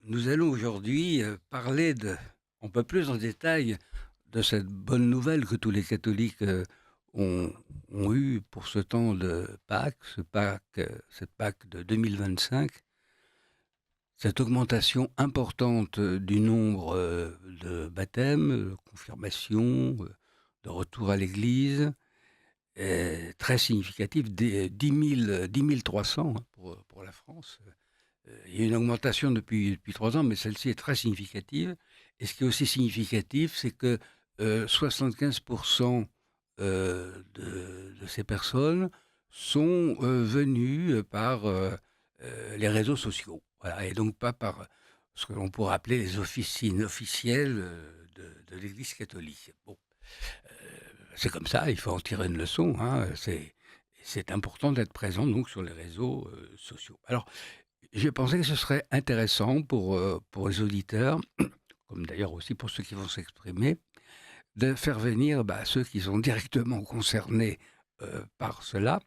Nous allons aujourd'hui parler un peu plus en détail de cette bonne nouvelle que tous les catholiques ont, ont eue pour ce temps de Pâques, cette Pâques de 2025, cette augmentation importante du nombre de baptêmes, confirmations, de retour à l'Église, est très significative, 10 300 hein, pour la France. Il y a une augmentation depuis 3 ans, mais celle-ci est très significative. Et ce qui est aussi significatif, c'est que 75% de ces personnes sont venues par les réseaux sociaux. Voilà, et donc pas par ce que l'on pourrait appeler les officines officielles de l'Église catholique. Bon, euh, c'est comme ça, il faut en tirer une leçon, hein, c'est important d'être présent donc sur les réseaux sociaux. Alors, j'ai pensé que ce serait intéressant pour les auditeurs, comme d'ailleurs aussi pour ceux qui vont s'exprimer, de faire venir ceux qui sont directement concernés par cela.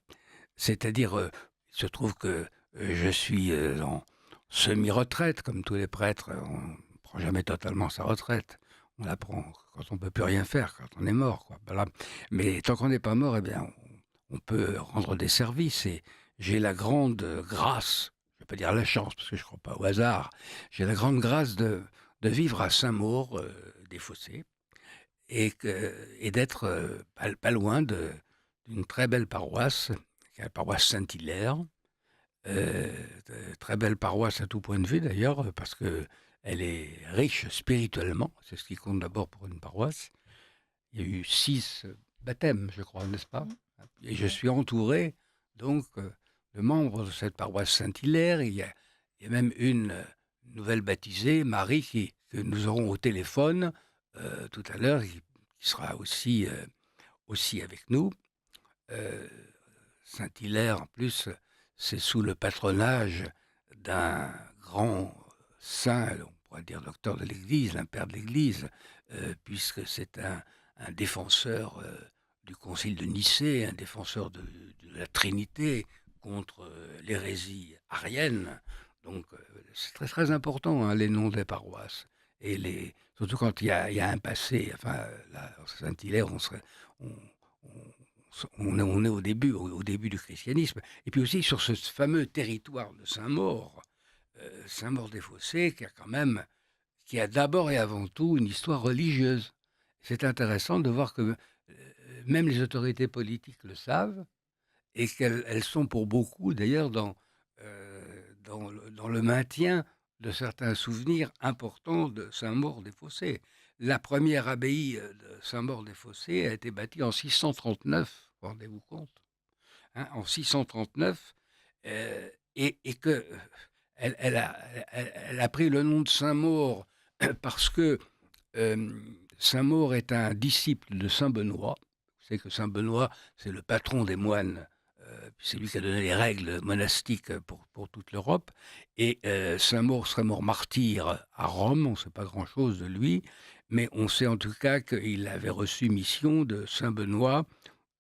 C'est-à-dire, il se trouve que je suis en semi-retraite, comme tous les prêtres. On ne prend jamais totalement sa retraite. On la prend quand on ne peut plus rien faire, quand on est mort, quoi. Voilà. Mais tant qu'on n'est pas mort, eh bien, on peut rendre des services. Et j'ai la grande grâce, je ne vais pas dire la chance, parce que je ne crois pas au hasard, j'ai la grande grâce de vivre à Saint-Maur des Fossés et d'être pas loin d'une très belle paroisse, qui est la paroisse Saint-Hilaire. Euh, Très belle paroisse à tout point de vue d'ailleurs, parce que elle est riche spirituellement, c'est ce qui compte d'abord pour une paroisse. Il y a eu 6 baptêmes, je crois, n'est-ce pas? Et je suis entouré donc de membres de cette paroisse Saint-Hilaire. Il y a même une nouvelle baptisée, Marie, que nous aurons au téléphone tout à l'heure, qui sera aussi avec nous. Euh, Saint-Hilaire, en plus, c'est sous le patronage d'un grand saint, on pourrait dire docteur de l'Église, un père de l'Église, puisque c'est un défenseur du concile de Nicée, un défenseur de la Trinité contre l'hérésie arienne. Donc c'est très très important, hein, les noms des paroisses. Surtout quand il y a un passé, enfin, là, Saint-Hilaire, on, on- on est au début du christianisme. Et puis aussi sur ce fameux territoire de Saint-Maur, Saint-Maur-des-Fossés, qui a d'abord et avant tout une histoire religieuse. C'est intéressant de voir que même les autorités politiques le savent et qu'elles sont pour beaucoup d'ailleurs dans le maintien de certains souvenirs importants de Saint-Maur-des-Fossés. La première abbaye de Saint-Maur-des-Fossés a été bâtie en 639, rendez-vous compte, hein, en 639, et que elle a pris le nom de Saint-Maur parce que euh, Saint-Maur est un disciple de Saint-Benoît. Vous savez que Saint-Benoît, c'est le patron des moines. C'est lui qui a donné les règles monastiques pour toute l'Europe. Et Saint-Maur serait mort martyr à Rome. On ne sait pas grand-chose de lui. Mais on sait en tout cas qu'il avait reçu mission de Saint-Benoît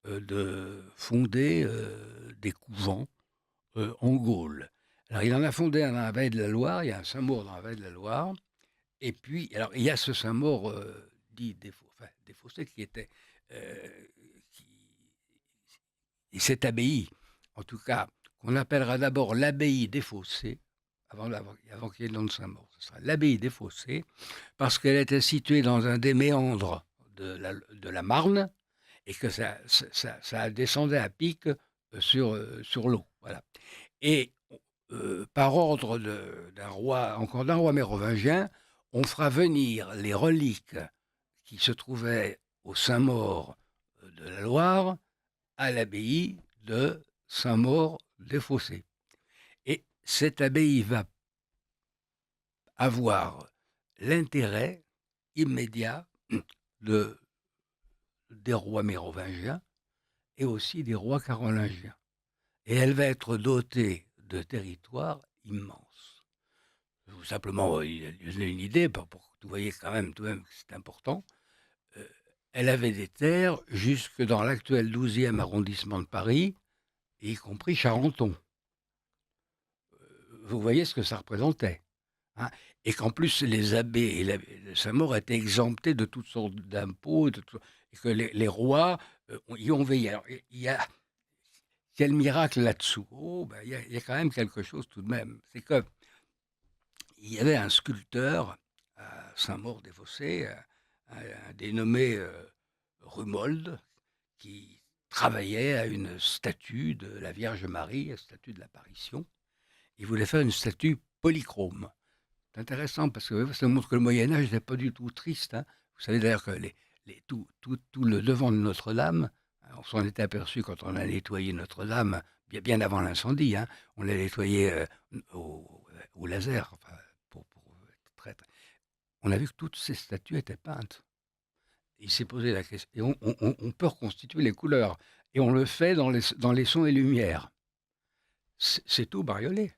de fonder des couvents en Gaule. Alors, il en a fondé un dans la vallée de la Loire. Il y a un Saint-Maur dans la vallée de la Loire. Et puis, alors, il y a ce Saint-Maur dit défaussé qui était. euh, qui, et cette abbaye, en tout cas, qu'on appellera d'abord l'abbaye des Fossés, avant qu'il y ait le nom de Saint-Maur, ce sera l'abbaye des Fossés, parce qu'elle était située dans un des méandres de la Marne, et que ça descendait à pic sur l'eau. Voilà. Et par ordre encore d'un roi mérovingien, on fera venir les reliques qui se trouvaient au Saint-Maur de la Loire à l'abbaye de Saint-Maur-des-Fossés. Et cette abbaye va avoir l'intérêt immédiat de, des rois mérovingiens et aussi des rois carolingiens. Et elle va être dotée de territoires immenses. Je vous simplement donner une idée, pour que vous voyez tout de même que c'est important. Euh, Elle avait des terres jusque dans l'actuel 12e arrondissement de Paris, y compris Charenton. Vous voyez ce que ça représentait, hein. et qu'en plus les abbés et de Saint-Maur étaient exemptés de toutes sortes d'impôts, et que les rois y ont veillé. Alors, il y a quel miracle là-dessous? Oh, ben, il y a quand même quelque chose tout de même. C'est que il y avait un sculpteur à Saint-Maur-des-Fossés, un dénommé Rumold, qui travaillait à une statue de la Vierge Marie, une statue de l'Apparition. Il voulait faire une statue polychrome. C'est intéressant parce que ça montre que le Moyen-Âge n'est pas du tout triste, hein. Vous savez d'ailleurs que tout le devant de Notre-Dame, hein, on s'en était aperçu quand on a nettoyé Notre-Dame, bien avant l'incendie, hein. On l'a nettoyé au laser, enfin, pour être on a vu que toutes ces statues étaient peintes. Il s'est posé la question, et on peut reconstituer les couleurs, et on le fait dans les sons et lumières. C'est tout bariolé.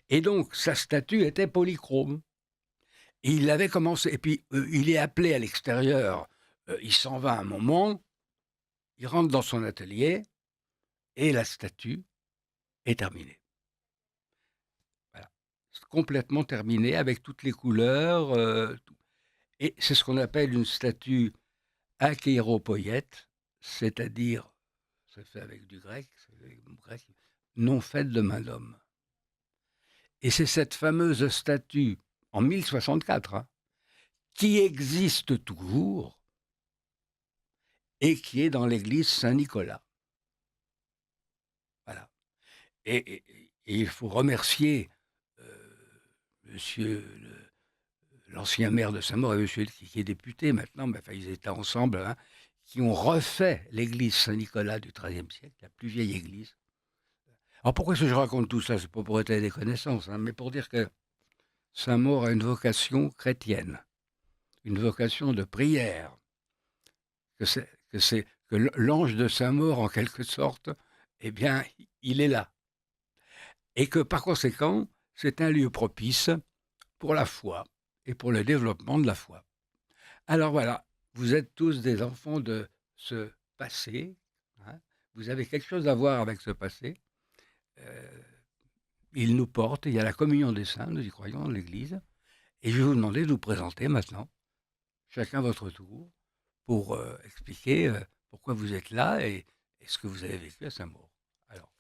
Et donc, sa statue était polychrome. Et il avait commencé. Et puis, il est appelé à l'extérieur. Il s'en va un moment. Il rentre dans son atelier. Et la statue est terminée. Voilà. C'est complètement terminée avec toutes les couleurs. Tout. Et c'est ce qu'on appelle une statue akeiropoiète, c'est-à-dire, c'est fait avec du grec, non faite de main d'homme. Et c'est cette fameuse statue, en 1064, hein, qui existe toujours et qui est dans l'église Saint-Nicolas. Voilà. Et il faut remercier monsieur l'ancien maire de Saint-Maur et monsieur qui est député maintenant, mais enfin, ils étaient ensemble, hein, qui ont refait l'église Saint-Nicolas du XIIIe siècle, la plus vieille église. Alors pourquoi est-ce que je raconte tout ça? C'est pas pour étaler des connaissances, hein, mais pour dire que Saint-Maur a une vocation chrétienne, une vocation de prière, que l'ange de Saint-Maur, en quelque sorte, eh bien, il est là. Et que par conséquent, c'est un lieu propice pour la foi et pour le développement de la foi. Alors voilà, vous êtes tous des enfants de ce passé, hein, vous avez quelque chose à voir avec ce passé. Il nous porte, il y a la communion des saints, nous y croyons dans l'Église, et je vais vous demander de vous présenter maintenant, chacun votre tour, pour expliquer pourquoi vous êtes là et ce que vous avez vécu à Saint-Maur. Alors,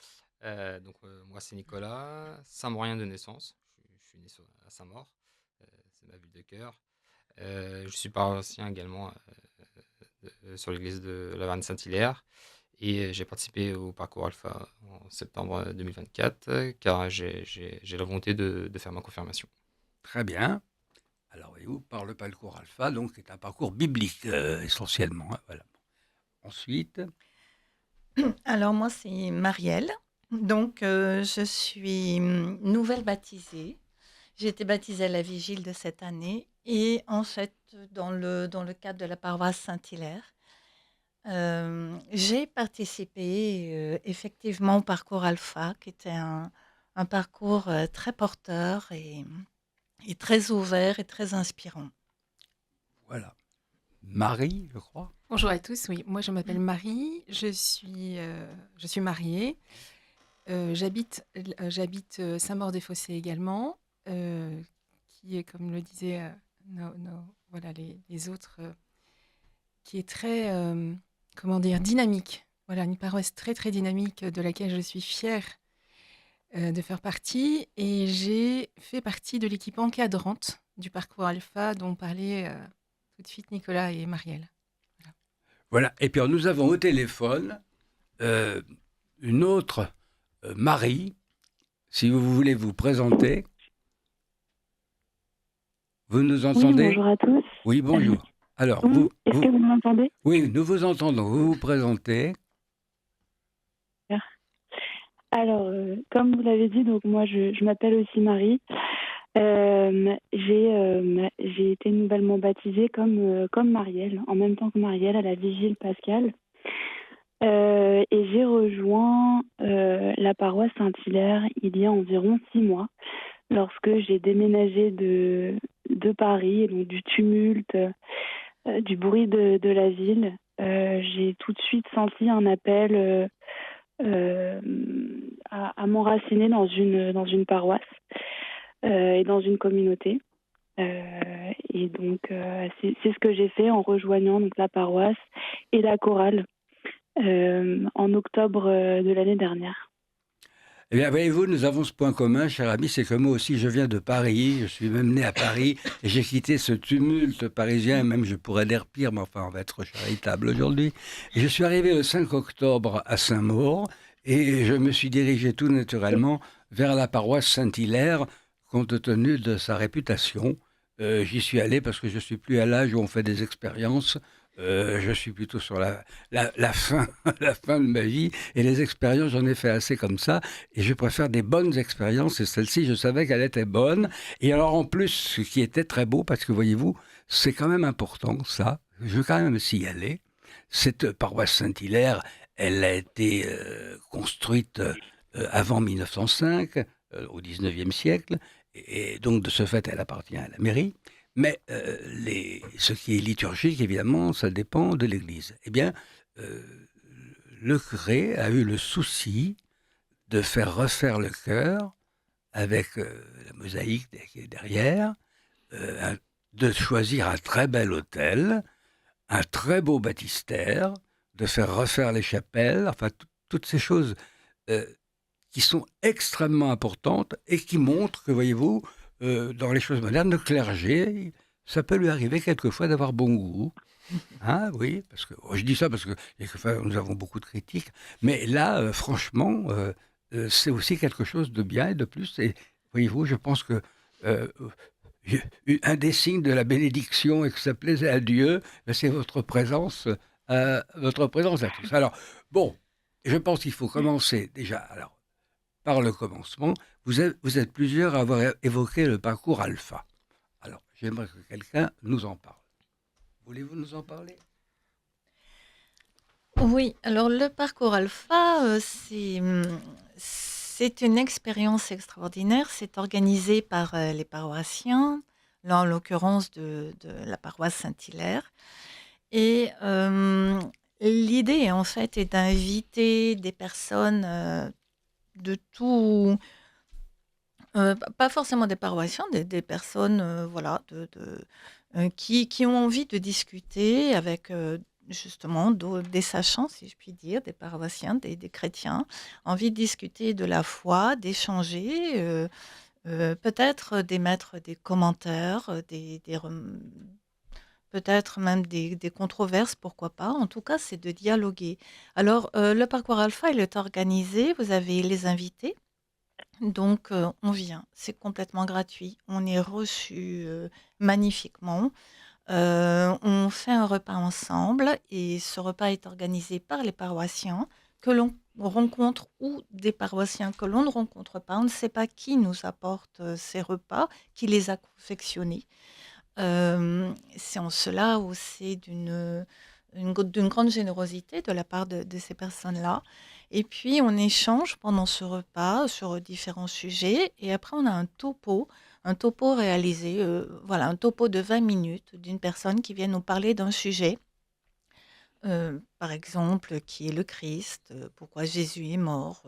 Moi, c'est Nicolas, Saint-Maurien de naissance. Je suis né à Saint-Maur, c'est ma ville de cœur. Je suis paroissien également sur l'église de la Varenne-Saint-Hilaire. Et j'ai participé au parcours Alpha en septembre 2024, car j'ai la volonté de faire ma confirmation. très bien. Alors, voyez-vous, par le parcours alpha, donc, c'est un parcours biblique essentiellement, hein, voilà. Ensuite, Alors moi, c'est Marielle. Donc, je suis nouvelle baptisée. J'ai été baptisée à la vigile de cette année et en fait, dans le cadre de la paroisse Saint-Hilaire, j'ai participé effectivement au parcours Alpha, qui était un parcours très porteur et très ouvert et très inspirant. voilà. Marie, je crois. Bonjour à tous, oui, moi je m'appelle Marie, je suis mariée, j'habite Saint-Maur-des-Fossés également, qui est, comme le disaient voilà, les autres, qui est très, comment dire, dynamique. Voilà, une paroisse très très dynamique de laquelle je suis fière de faire partie. Et j'ai fait partie de l'équipe encadrante du parcours Alpha dont parlaient tout de suite Nicolas et Marielle. Voilà. Et puis, alors, nous avons au téléphone une autre Marie. Si vous voulez vous présenter, vous nous Oui, entendez? bonjour à tous. Oui, bonjour. Alors, Oui, est-ce que vous m'entendez? oui, nous vous entendons. Vous vous présentez. Alors, comme vous l'avez dit, donc moi je m'appelle aussi Marie. J'ai été nouvellement baptisée comme Marielle, en même temps que Marielle à la Vigile Pascale. Et j'ai rejoint la paroisse Saint-Hilaire il y a environ 6 mois, lorsque j'ai déménagé de Paris, et donc du tumulte, du bruit de la ville. J'ai tout de suite senti un appel à m'enraciner dans une paroisse. et dans une communauté. Et donc, c'est ce que j'ai fait en rejoignant donc, la paroisse et la chorale en octobre de l'année dernière. Eh bien, voyez-vous, nous avons ce point commun, cher ami, c'est que moi aussi, je viens de Paris, je suis même né à Paris, et j'ai quitté ce tumulte parisien, même je pourrais dire pire, mais enfin, on va être charitable aujourd'hui. Et je suis arrivé le 5 octobre à Saint-Maur, et je me suis dirigé tout naturellement vers la paroisse Saint-Hilaire, compte tenu de sa réputation. J'y suis allé parce que je suis plus à l'âge où on fait des expériences. Je suis plutôt sur la fin, la fin de ma vie. Et les expériences, j'en ai fait assez comme ça. Et je préfère des bonnes expériences. Et celle-ci, je savais qu'elle était bonne. Et alors, en plus, ce qui était très beau, parce que voyez-vous, c'est quand même important, ça. Je veux quand même s'y aller. Cette paroisse Saint-Hilaire, elle a été construite avant 1905, au 19e siècle. Et donc, de ce fait, elle appartient à la mairie. Mais ce qui est liturgique, évidemment, ça dépend de l'Église. Eh bien, le curé a eu le souci de faire refaire le chœur avec la mosaïque qui est derrière, de choisir un très bel autel, un très beau baptistère, de faire refaire les chapelles, enfin, toutes ces choses qui sont extrêmement importantes et qui montrent que, voyez-vous, dans les choses modernes, le clergé, ça peut lui arriver quelquefois d'avoir bon goût. Hein, oui, parce que je dis ça parce que quelquefois nous avons beaucoup de critiques, mais là, franchement, c'est aussi quelque chose de bien et de plus. Et voyez-vous, je pense que un des signes de la bénédiction et que ça plaisait à Dieu, c'est votre présence à tous. Alors, bon, je pense qu'il faut commencer déjà. Alors, par le commencement, vous êtes plusieurs à avoir évoqué le parcours alpha. Alors, j'aimerais que quelqu'un nous en parle. Voulez-vous nous en parler ? Oui, alors le parcours alpha, c'est une expérience extraordinaire. C'est organisé par les paroissiens, là en l'occurrence de la paroisse Saint-Hilaire. Et l'idée, en fait, est d'inviter des personnes de tout, pas forcément des paroissiens, des personnes voilà, qui ont envie de discuter avec justement des sachants, si je puis dire, des paroissiens, des chrétiens, envie de discuter de la foi, d'échanger, peut-être d'émettre des commentaires, peut-être même des controverses, pourquoi pas. En tout cas, c'est de dialoguer. Alors, le parcours alpha, il est organisé, vous avez les invités. Donc, on vient, c'est complètement gratuit. On est reçu magnifiquement. On fait un repas ensemble et ce repas est organisé par les paroissiens que l'on rencontre ou des paroissiens que l'on ne rencontre pas. On ne sait pas qui nous apporte ces repas, qui les a confectionnés. C'est en cela où c'est d'une grande générosité de la part de ces personnes-là. Et puis, on échange pendant ce repas sur différents sujets. Et après, on a un topo réalisé, voilà, un topo de 20 minutes d'une personne qui vient nous parler d'un sujet. Par exemple, qui est le Christ, pourquoi Jésus est mort,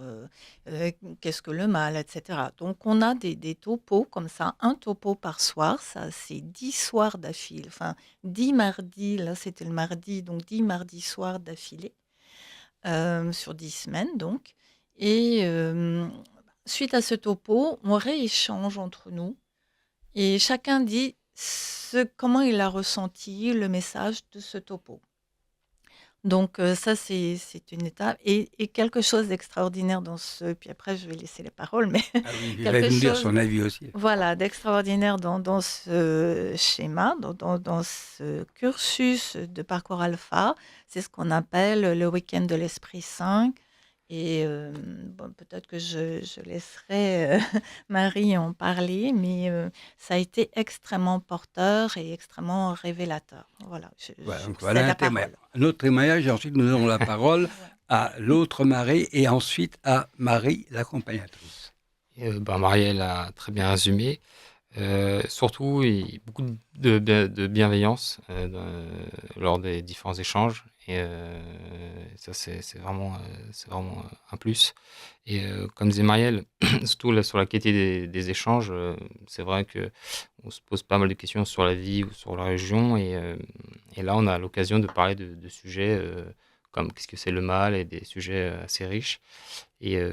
qu'est-ce que le mal, etc. Donc, on a des topos comme ça, un topo par soir, ça c'est 10 soirs d'affilée, enfin 10 mardis, là c'était le mardi, donc 10 mardis soirs d'affilée, sur 10 semaines donc. Et suite à ce topo, on rééchange entre nous et chacun dit comment il a ressenti le message de ce topo. Donc ça, c'est une étape et quelque chose d'extraordinaire dans puis après je vais laisser les paroles, mais Ah oui, il va nous dire son avis aussi. Voilà, d'extraordinaire dans ce schéma, dans ce cursus de parcours alpha, c'est ce qu'on appelle le week-end de l'Esprit Saint. Et bon, peut-être que je laisserai Marie en parler, mais ça a été extrêmement porteur et extrêmement révélateur. Voilà, Donc cède la parole. un autre témoignage, et ensuite nous donnons la parole à l'autre Marie et ensuite à Marie, l'accompagnatrice. Marielle a très bien résumé. Surtout, beaucoup de bienveillance lors des différents échanges. Et ça, c'est vraiment un plus. Et comme disait Marielle, surtout là, sur la qualité des échanges, c'est vrai qu'on se pose pas mal de questions sur la vie ou sur la région. Et là, on a l'occasion de parler de sujets comme qu'est-ce que c'est le mal et des sujets assez riches. Et, euh,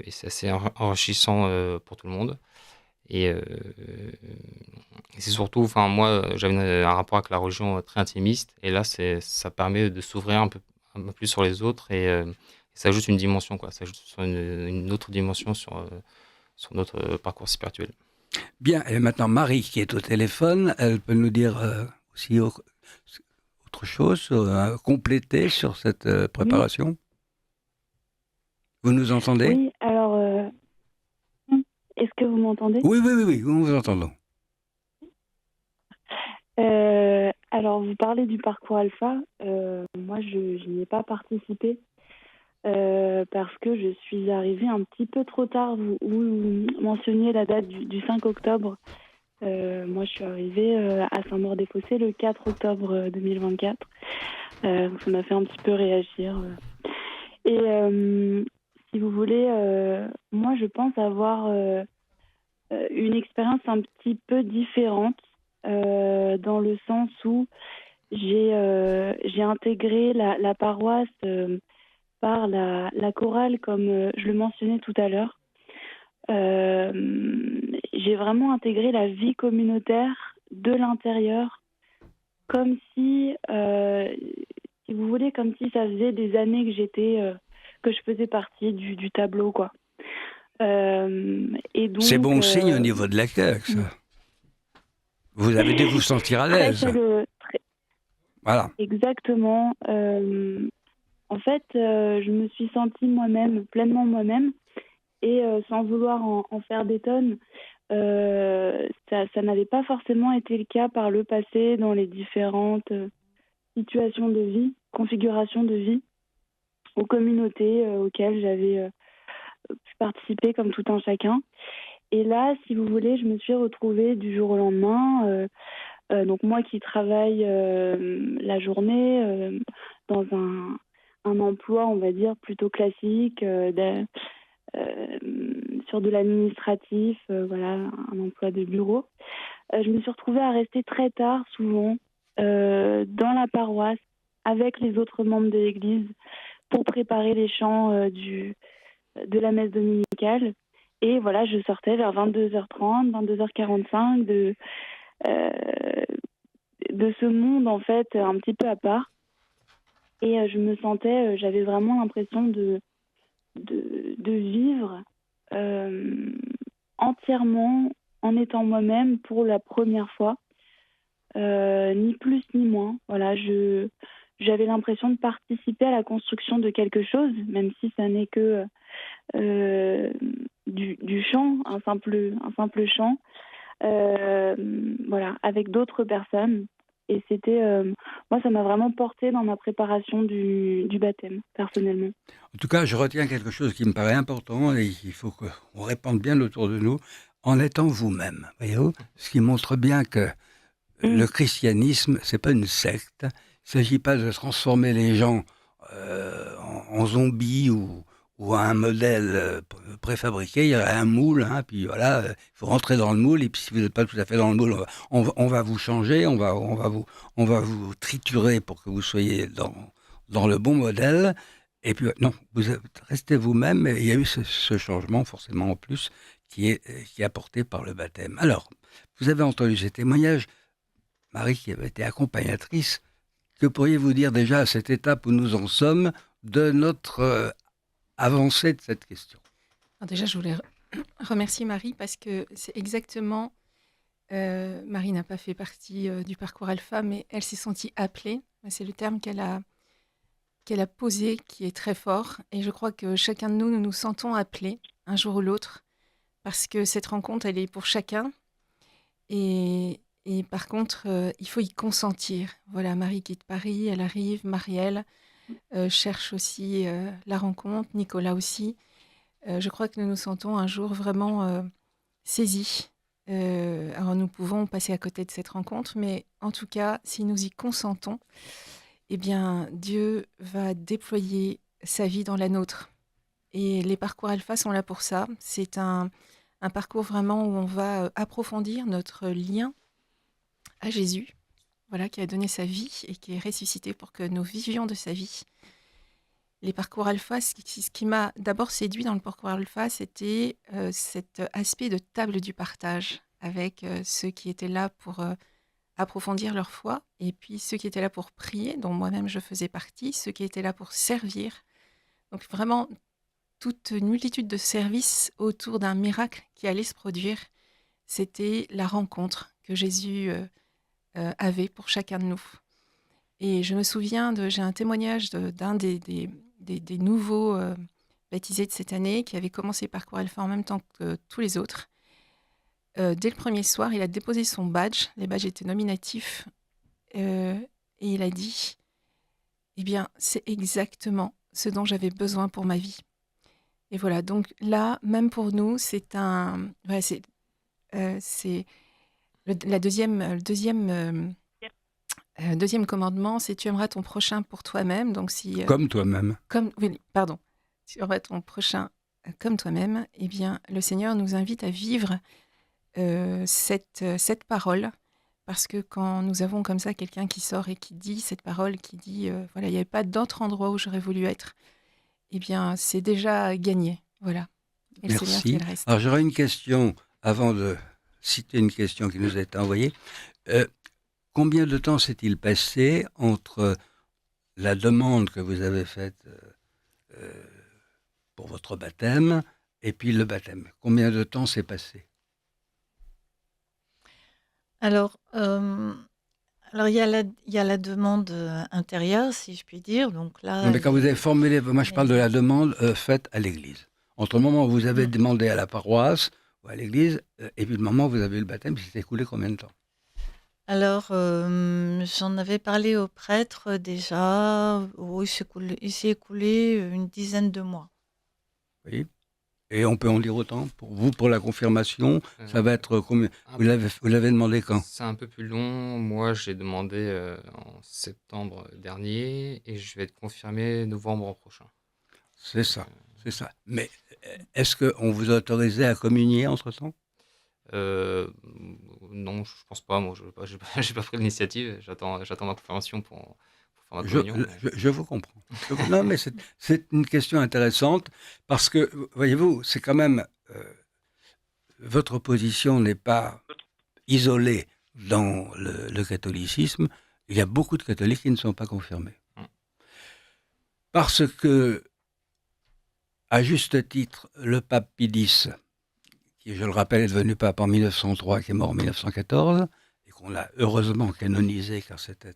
et c'est assez enrichissant pour tout le monde. Et c'est surtout, enfin moi, j'avais un rapport avec la religion très intimiste, et là, ça permet de s'ouvrir un peu plus sur les autres, et ça ajoute une dimension, quoi. Ça ajoute sur une autre dimension sur notre parcours spirituel. Bien, et maintenant Marie qui est au téléphone, elle peut nous dire aussi autre chose, compléter sur cette Oui, préparation. Vous nous entendez? oui. Alors, est-ce que vous m'entendez? Oui, oui, oui, oui, nous vous entendons. Alors, vous parlez du parcours alpha. Moi, je n'y ai pas participé parce que je suis arrivée un petit peu trop tard. Vous mentionniez la date du 5 octobre. Moi, je suis arrivée à Saint-Maur-des-Fossés le 4 octobre 2024. Donc ça m'a fait un petit peu réagir. Et si vous voulez, moi, je pense avoir une expérience un petit peu différente dans le sens où j'ai intégré la paroisse par la chorale, comme je le mentionnais tout à l'heure. J'ai vraiment intégré la vie communautaire de l'intérieur, comme si vous voulez, comme si ça faisait des années que je faisais partie du tableau, quoi. Et C'est donc, bon signe au niveau de l'accueil, ça. Vous avez dû vous sentir à très l'aise. chaleureux, Voilà. exactement. En fait, je me suis sentie moi-même, pleinement moi-même, et sans vouloir en faire des tonnes. Ça n'avait pas forcément été le cas par le passé dans les différentes situations de vie, configurations de vie, aux communautés auxquelles j'avais pu participer comme tout un chacun. Et là, si vous voulez, je me suis retrouvée du jour au lendemain. Donc moi qui travaille la journée dans un emploi, on va dire, plutôt classique, sur de l'administratif, voilà, un emploi de bureau. Je me suis retrouvée à rester très tard, souvent, dans la paroisse, avec les autres membres de l'Église, pour préparer les chants de la messe dominicale. Et voilà, je sortais vers 22h30, 22h45 euh, de ce monde, en fait, un petit peu à part. Et je me sentais, j'avais vraiment l'impression de vivre entièrement en étant moi-même pour la première fois, ni plus ni moins. Voilà, j'avais l'impression de participer à la construction de quelque chose, même si ça n'est que du chant, un simple chant, voilà, avec d'autres personnes. Et c'était, moi, ça m'a vraiment porté dans ma préparation du baptême, personnellement. En tout cas, je retiens quelque chose qui me paraît important et il faut qu'on répande bien autour de nous en étant vous-même. Voyez-vous, ce qui montre bien que le christianisme, c'est pas une secte. Il ne s'agit pas de transformer les gens en zombies ou à un modèle préfabriqué. Il y a un moule, hein, puis voilà, il faut rentrer dans le moule. Et puis si vous n'êtes pas tout à fait dans le moule, on va vous changer, on va vous triturer pour que vous soyez dans le bon modèle. Et puis non, restez vous-même. Et il y a eu ce changement forcément en plus qui est apporté par le baptême. Alors, vous avez entendu ces témoignages. Marie, qui avait été accompagnatrice, que pourriez-vous dire déjà à cette étape où nous en sommes de notre avancée de cette question? Alors déjà, je voulais remercier Marie parce que c'est exactement... Marie n'a pas fait partie du parcours alpha, mais elle s'est sentie appelée. C'est le terme qu'elle a posé, qui est très fort. Et je crois que chacun de nous nous sentons appelés, un jour ou l'autre, parce que cette rencontre, elle est pour chacun. Et par contre, il faut y consentir. Voilà, Marie quitte Paris, elle arrive, Marielle cherche aussi la rencontre, Nicolas aussi. Je crois que nous nous sentons un jour vraiment saisis, Alors, nous pouvons passer à côté de cette rencontre, mais en tout cas, si nous y consentons, eh bien, Dieu va déployer sa vie dans la nôtre. Et les parcours alpha sont là pour ça. C'est un parcours vraiment où on va approfondir notre lien à Jésus, voilà, qui a donné sa vie et qui est ressuscité pour que nous vivions de sa vie. Les parcours alpha, ce qui m'a d'abord séduit dans le parcours alpha, c'était cet aspect de table du partage avec ceux qui étaient là pour approfondir leur foi, et puis ceux qui étaient là pour prier, dont moi-même je faisais partie, ceux qui étaient là pour servir. Donc vraiment, toute une multitude de services autour d'un miracle qui allait se produire. C'était la rencontre que Jésus avait pour chacun de nous. Et je me souviens, j'ai un témoignage d'un des nouveaux baptisés de cette année qui avait commencé Parcours Alpha en même temps que tous les autres. Dès le premier soir, il a déposé son badge. Les badges étaient nominatifs. Et il a dit, eh bien, c'est exactement ce dont j'avais besoin pour ma vie. Et voilà, donc là, même pour nous, c'est le deuxième commandement, c'est tu aimeras ton prochain pour toi-même. Donc si Comme toi-même. Tu aimeras ton prochain comme toi-même. Eh bien, le Seigneur nous invite à vivre cette parole, parce que quand nous avons comme ça quelqu'un qui sort et qui dit cette parole, qui dit voilà, il n'y avait pas d'autre endroit où j'aurais voulu être, eh bien, c'est déjà gagné. Voilà. Et le Seigneur fait Merci. le reste. Alors j'aurais une question, avant de citer une question qui nous a été envoyée. Combien de temps s'est-il passé entre la demande que vous avez faite pour votre baptême et puis le baptême? Combien de temps s'est passé? Alors, il y a la demande intérieure, si je puis dire. Donc là, Non, mais quand vous avez formulé, moi je parle de la demande faite à l'Église. Entre le moment où vous avez demandé à la paroisse ou à l'Église et puis le moment où vous avez eu le baptême, il s'est écoulé combien de temps? Alors, j'en avais parlé au prêtre déjà. Il s'est écoulé une dizaine de mois. Oui. Et on peut en dire autant pour vous, pour la confirmation, ça va être combien? Vous l'avez demandé quand? C'est un peu plus long. Moi, j'ai demandé en septembre dernier et je vais être confirmé novembre prochain. C'est ça, c'est ça. Mais est-ce qu'on vous a autorisé à communier entre-temps? Non, je pense pas. Moi, j'ai pas pris l'initiative. J'attends ma confirmation pour faire ma communion. Je vous comprends. Non, mais c'est une question intéressante parce que, voyez-vous, c'est quand même... votre position n'est pas isolée dans le catholicisme. Il y a beaucoup de catholiques qui ne sont pas confirmés. Parce que, à juste titre, le pape Pie X, qui, je le rappelle, est devenu pape en 1903, qui est mort en 1914, et qu'on a heureusement canonisé, car c'était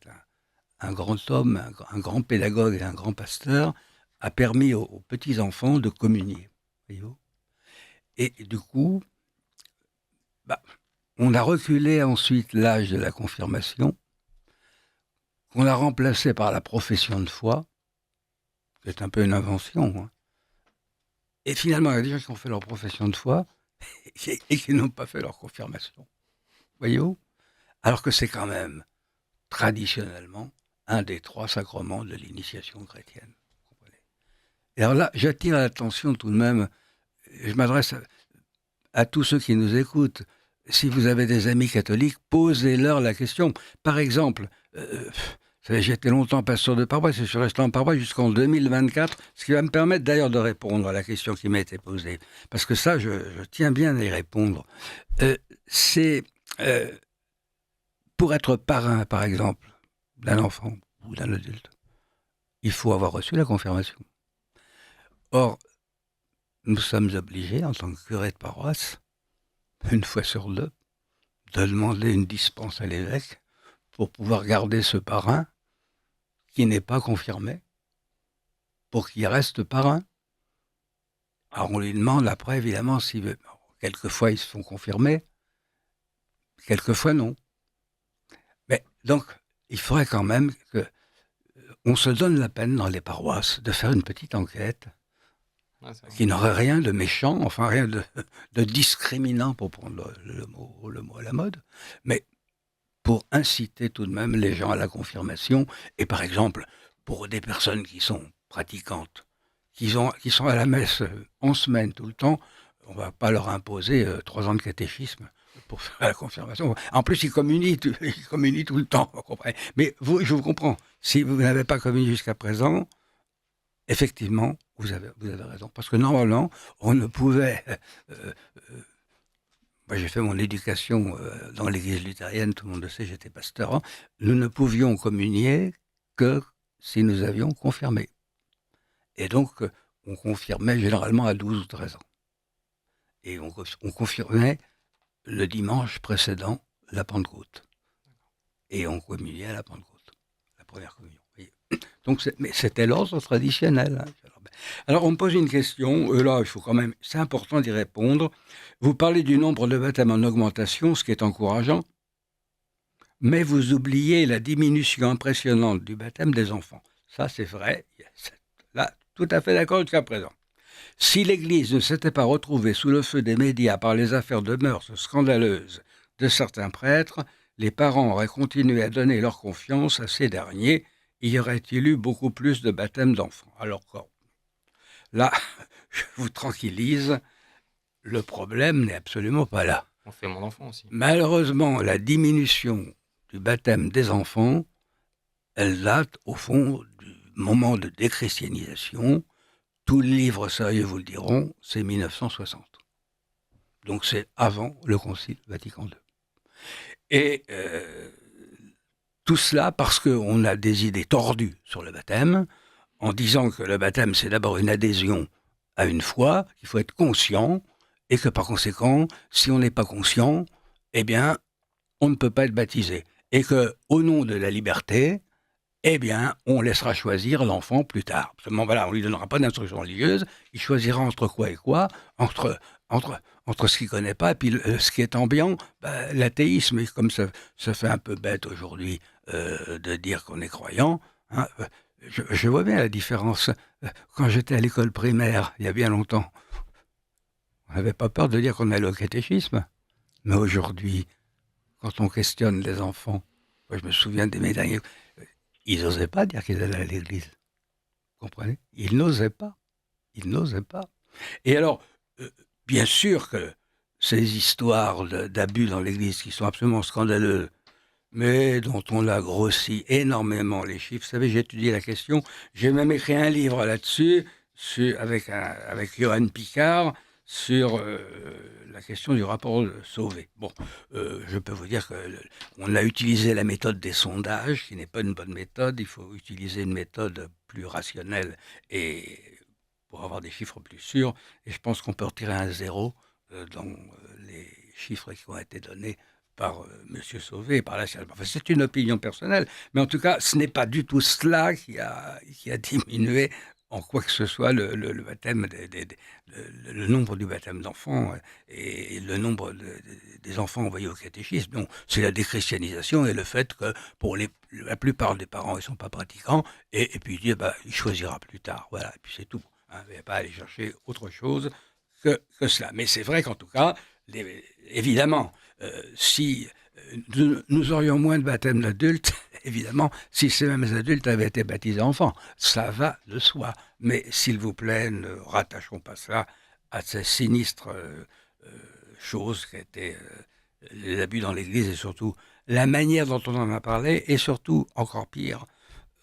un grand homme, un grand pédagogue et un grand pasteur, a permis aux petits-enfants de communier. Voyez-vous ? Et du coup, on a reculé ensuite l'âge de la confirmation, qu'on a remplacé par la profession de foi, qui est un peu une invention. Hein. Et finalement, il y a des gens qui ont fait leur profession de foi et qui n'ont pas fait leur confirmation. Voyez-vous ? Alors que c'est quand même, traditionnellement, un des 3 sacrements de l'initiation chrétienne. Et alors là, j'attire l'attention tout de même, je m'adresse à tous ceux qui nous écoutent. Si vous avez des amis catholiques, posez-leur la question. Par exemple, j'ai été longtemps pasteur de paroisse et je suis resté en paroisse jusqu'en 2024, ce qui va me permettre d'ailleurs de répondre à la question qui m'a été posée. Parce que ça, je tiens bien à y répondre. C'est pour être parrain, par exemple, d'un enfant ou d'un adulte, il faut avoir reçu la confirmation. Or, nous sommes obligés, en tant que curé de paroisse, une fois sur 2, de demander une dispense à l'évêque pour pouvoir garder ce parrain qui n'est pas confirmé, pour qu'il reste parrain. Alors on lui demande après, évidemment, s'il veut. Quelquefois ils se font confirmer, quelquefois non. Mais donc, il faudrait quand même qu'on se donne la peine dans les paroisses de faire une petite enquête Ouais, c'est vrai. qui n'aurait rien de méchant, enfin rien de discriminant pour prendre le mot à la mode, mais pour inciter tout de même les gens à la confirmation, et par exemple, pour des personnes qui sont pratiquantes, qui sont à la messe en semaine tout le temps, on ne va pas leur imposer 3 ans de catéchisme pour faire la confirmation. En plus, ils communient tout le temps, vous comprenez. Mais je vous comprends. Si vous n'avez pas communié jusqu'à présent, effectivement, vous avez raison. Parce que normalement, on ne pouvait... euh, moi, j'ai fait mon éducation dans l'église luthérienne, tout le monde le sait, j'étais pasteur. Hein. Nous ne pouvions communier que si nous avions confirmé. Et donc, on confirmait généralement à 12 ou 13 ans. Et on confirmait le dimanche précédent la Pentecôte. Et on communiait à la Pentecôte, la première communion. Donc, mais c'était l'ordre traditionnel. Hein. Alors, on me pose une question, là, il faut quand même, c'est important d'y répondre. Vous parlez du nombre de baptêmes en augmentation, ce qui est encourageant, mais vous oubliez la diminution impressionnante du baptême des enfants. Ça, c'est vrai. Là, tout à fait d'accord jusqu'à présent. Si l'Église ne s'était pas retrouvée sous le feu des médias par les affaires de mœurs scandaleuses de certains prêtres, les parents auraient continué à donner leur confiance à ces derniers. Y aurait-il eu beaucoup plus de baptêmes d'enfants? Alors, là, je vous tranquillise, le problème n'est absolument pas là. On fait mon enfant aussi. Malheureusement, la diminution du baptême des enfants, elle date au fond du moment de déchristianisation. Tous les livres sérieux vous le diront, c'est 1960. Donc c'est avant le Concile Vatican II. Et tout cela parce qu'on a des idées tordues sur le baptême, en disant que le baptême, c'est d'abord une adhésion à une foi, qu'il faut être conscient, et que par conséquent, si on n'est pas conscient, eh bien, on ne peut pas être baptisé. Et qu'au nom de la liberté, eh bien, on laissera choisir l'enfant plus tard. Seulement, voilà, on ne lui donnera pas d'instruction religieuse, il choisira entre quoi et quoi, entre ce qu'il ne connaît pas, et puis ce qui est ambiant, l'athéisme, et comme ça fait un peu bête aujourd'hui de dire qu'on est croyant, hein, je vois bien la différence. Quand j'étais à l'école primaire, il y a bien longtemps, on n'avait pas peur de dire qu'on allait au catéchisme. Mais aujourd'hui, quand on questionne les enfants, moi je me souviens des médaillés, ils n'osaient pas dire qu'ils allaient à l'église. Vous comprenez? Ils n'osaient pas. Ils n'osaient pas. Et alors, bien sûr que ces histoires d'abus dans l'église qui sont absolument scandaleuses, mais dont on a grossi énormément les chiffres. Vous savez, j'ai étudié la question, j'ai même écrit un livre là-dessus, avec Johan Picard, sur la question du rapport Sauvé. Bon, je peux vous dire qu'on a utilisé la méthode des sondages, qui n'est pas une bonne méthode, il faut utiliser une méthode plus rationnelle et pour avoir des chiffres plus sûrs, et je pense qu'on peut retirer un 0 dans les chiffres qui ont été donnés par M. Sauvé et par la science. Enfin, c'est une opinion personnelle, mais en tout cas, ce n'est pas du tout cela qui a diminué en quoi que ce soit le baptême, le nombre du baptême d'enfants et le nombre des enfants envoyés au catéchisme. Non, c'est la déchristianisation et le fait que pour la plupart des parents, ils ne sont pas pratiquants, et puis il choisira plus tard. Voilà, et puis c'est tout. Hein, il ne va pas aller chercher autre chose que cela. Mais c'est vrai qu'en tout cas, évidemment, si nous aurions moins de baptêmes d'adultes, évidemment, si ces mêmes adultes avaient été baptisés enfants, ça va de soi. Mais s'il vous plaît, ne rattachons pas cela à ces sinistres choses qui étaient les abus dans l'Église et surtout la manière dont on en a parlé et surtout, encore pire,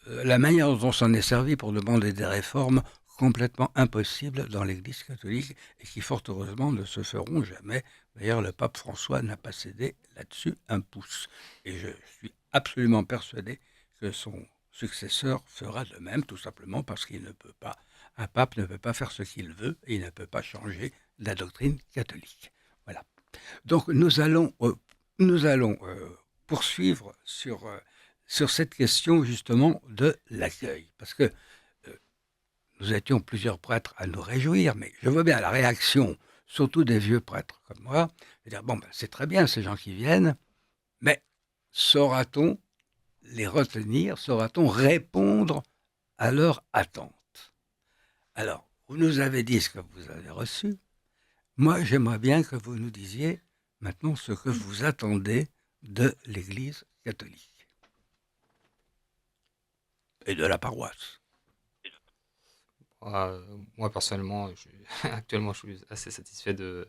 la manière dont on s'en est servi pour demander des réformes complètement impossibles dans l'Église catholique et qui, fort heureusement, ne se feront jamais. D'ailleurs, le pape François n'a pas cédé là-dessus un pouce. Et je suis absolument persuadé que son successeur fera de même, tout simplement parce qu'il ne peut pas, un pape ne peut pas faire ce qu'il veut et il ne peut pas changer la doctrine catholique. Voilà. Donc nous allons poursuivre sur cette question justement de l'accueil. Parce que nous étions plusieurs prêtres à nous réjouir, mais je vois bien la réaction, surtout des vieux prêtres comme moi, de dire, c'est très bien ces gens qui viennent, mais saura-t-on les retenir, saura-t-on répondre à leurs attentes? Alors, vous nous avez dit ce que vous avez reçu. Moi, j'aimerais bien que vous nous disiez maintenant ce que vous attendez de l'Église catholique et de la paroisse. Moi, personnellement, actuellement, je suis assez satisfait de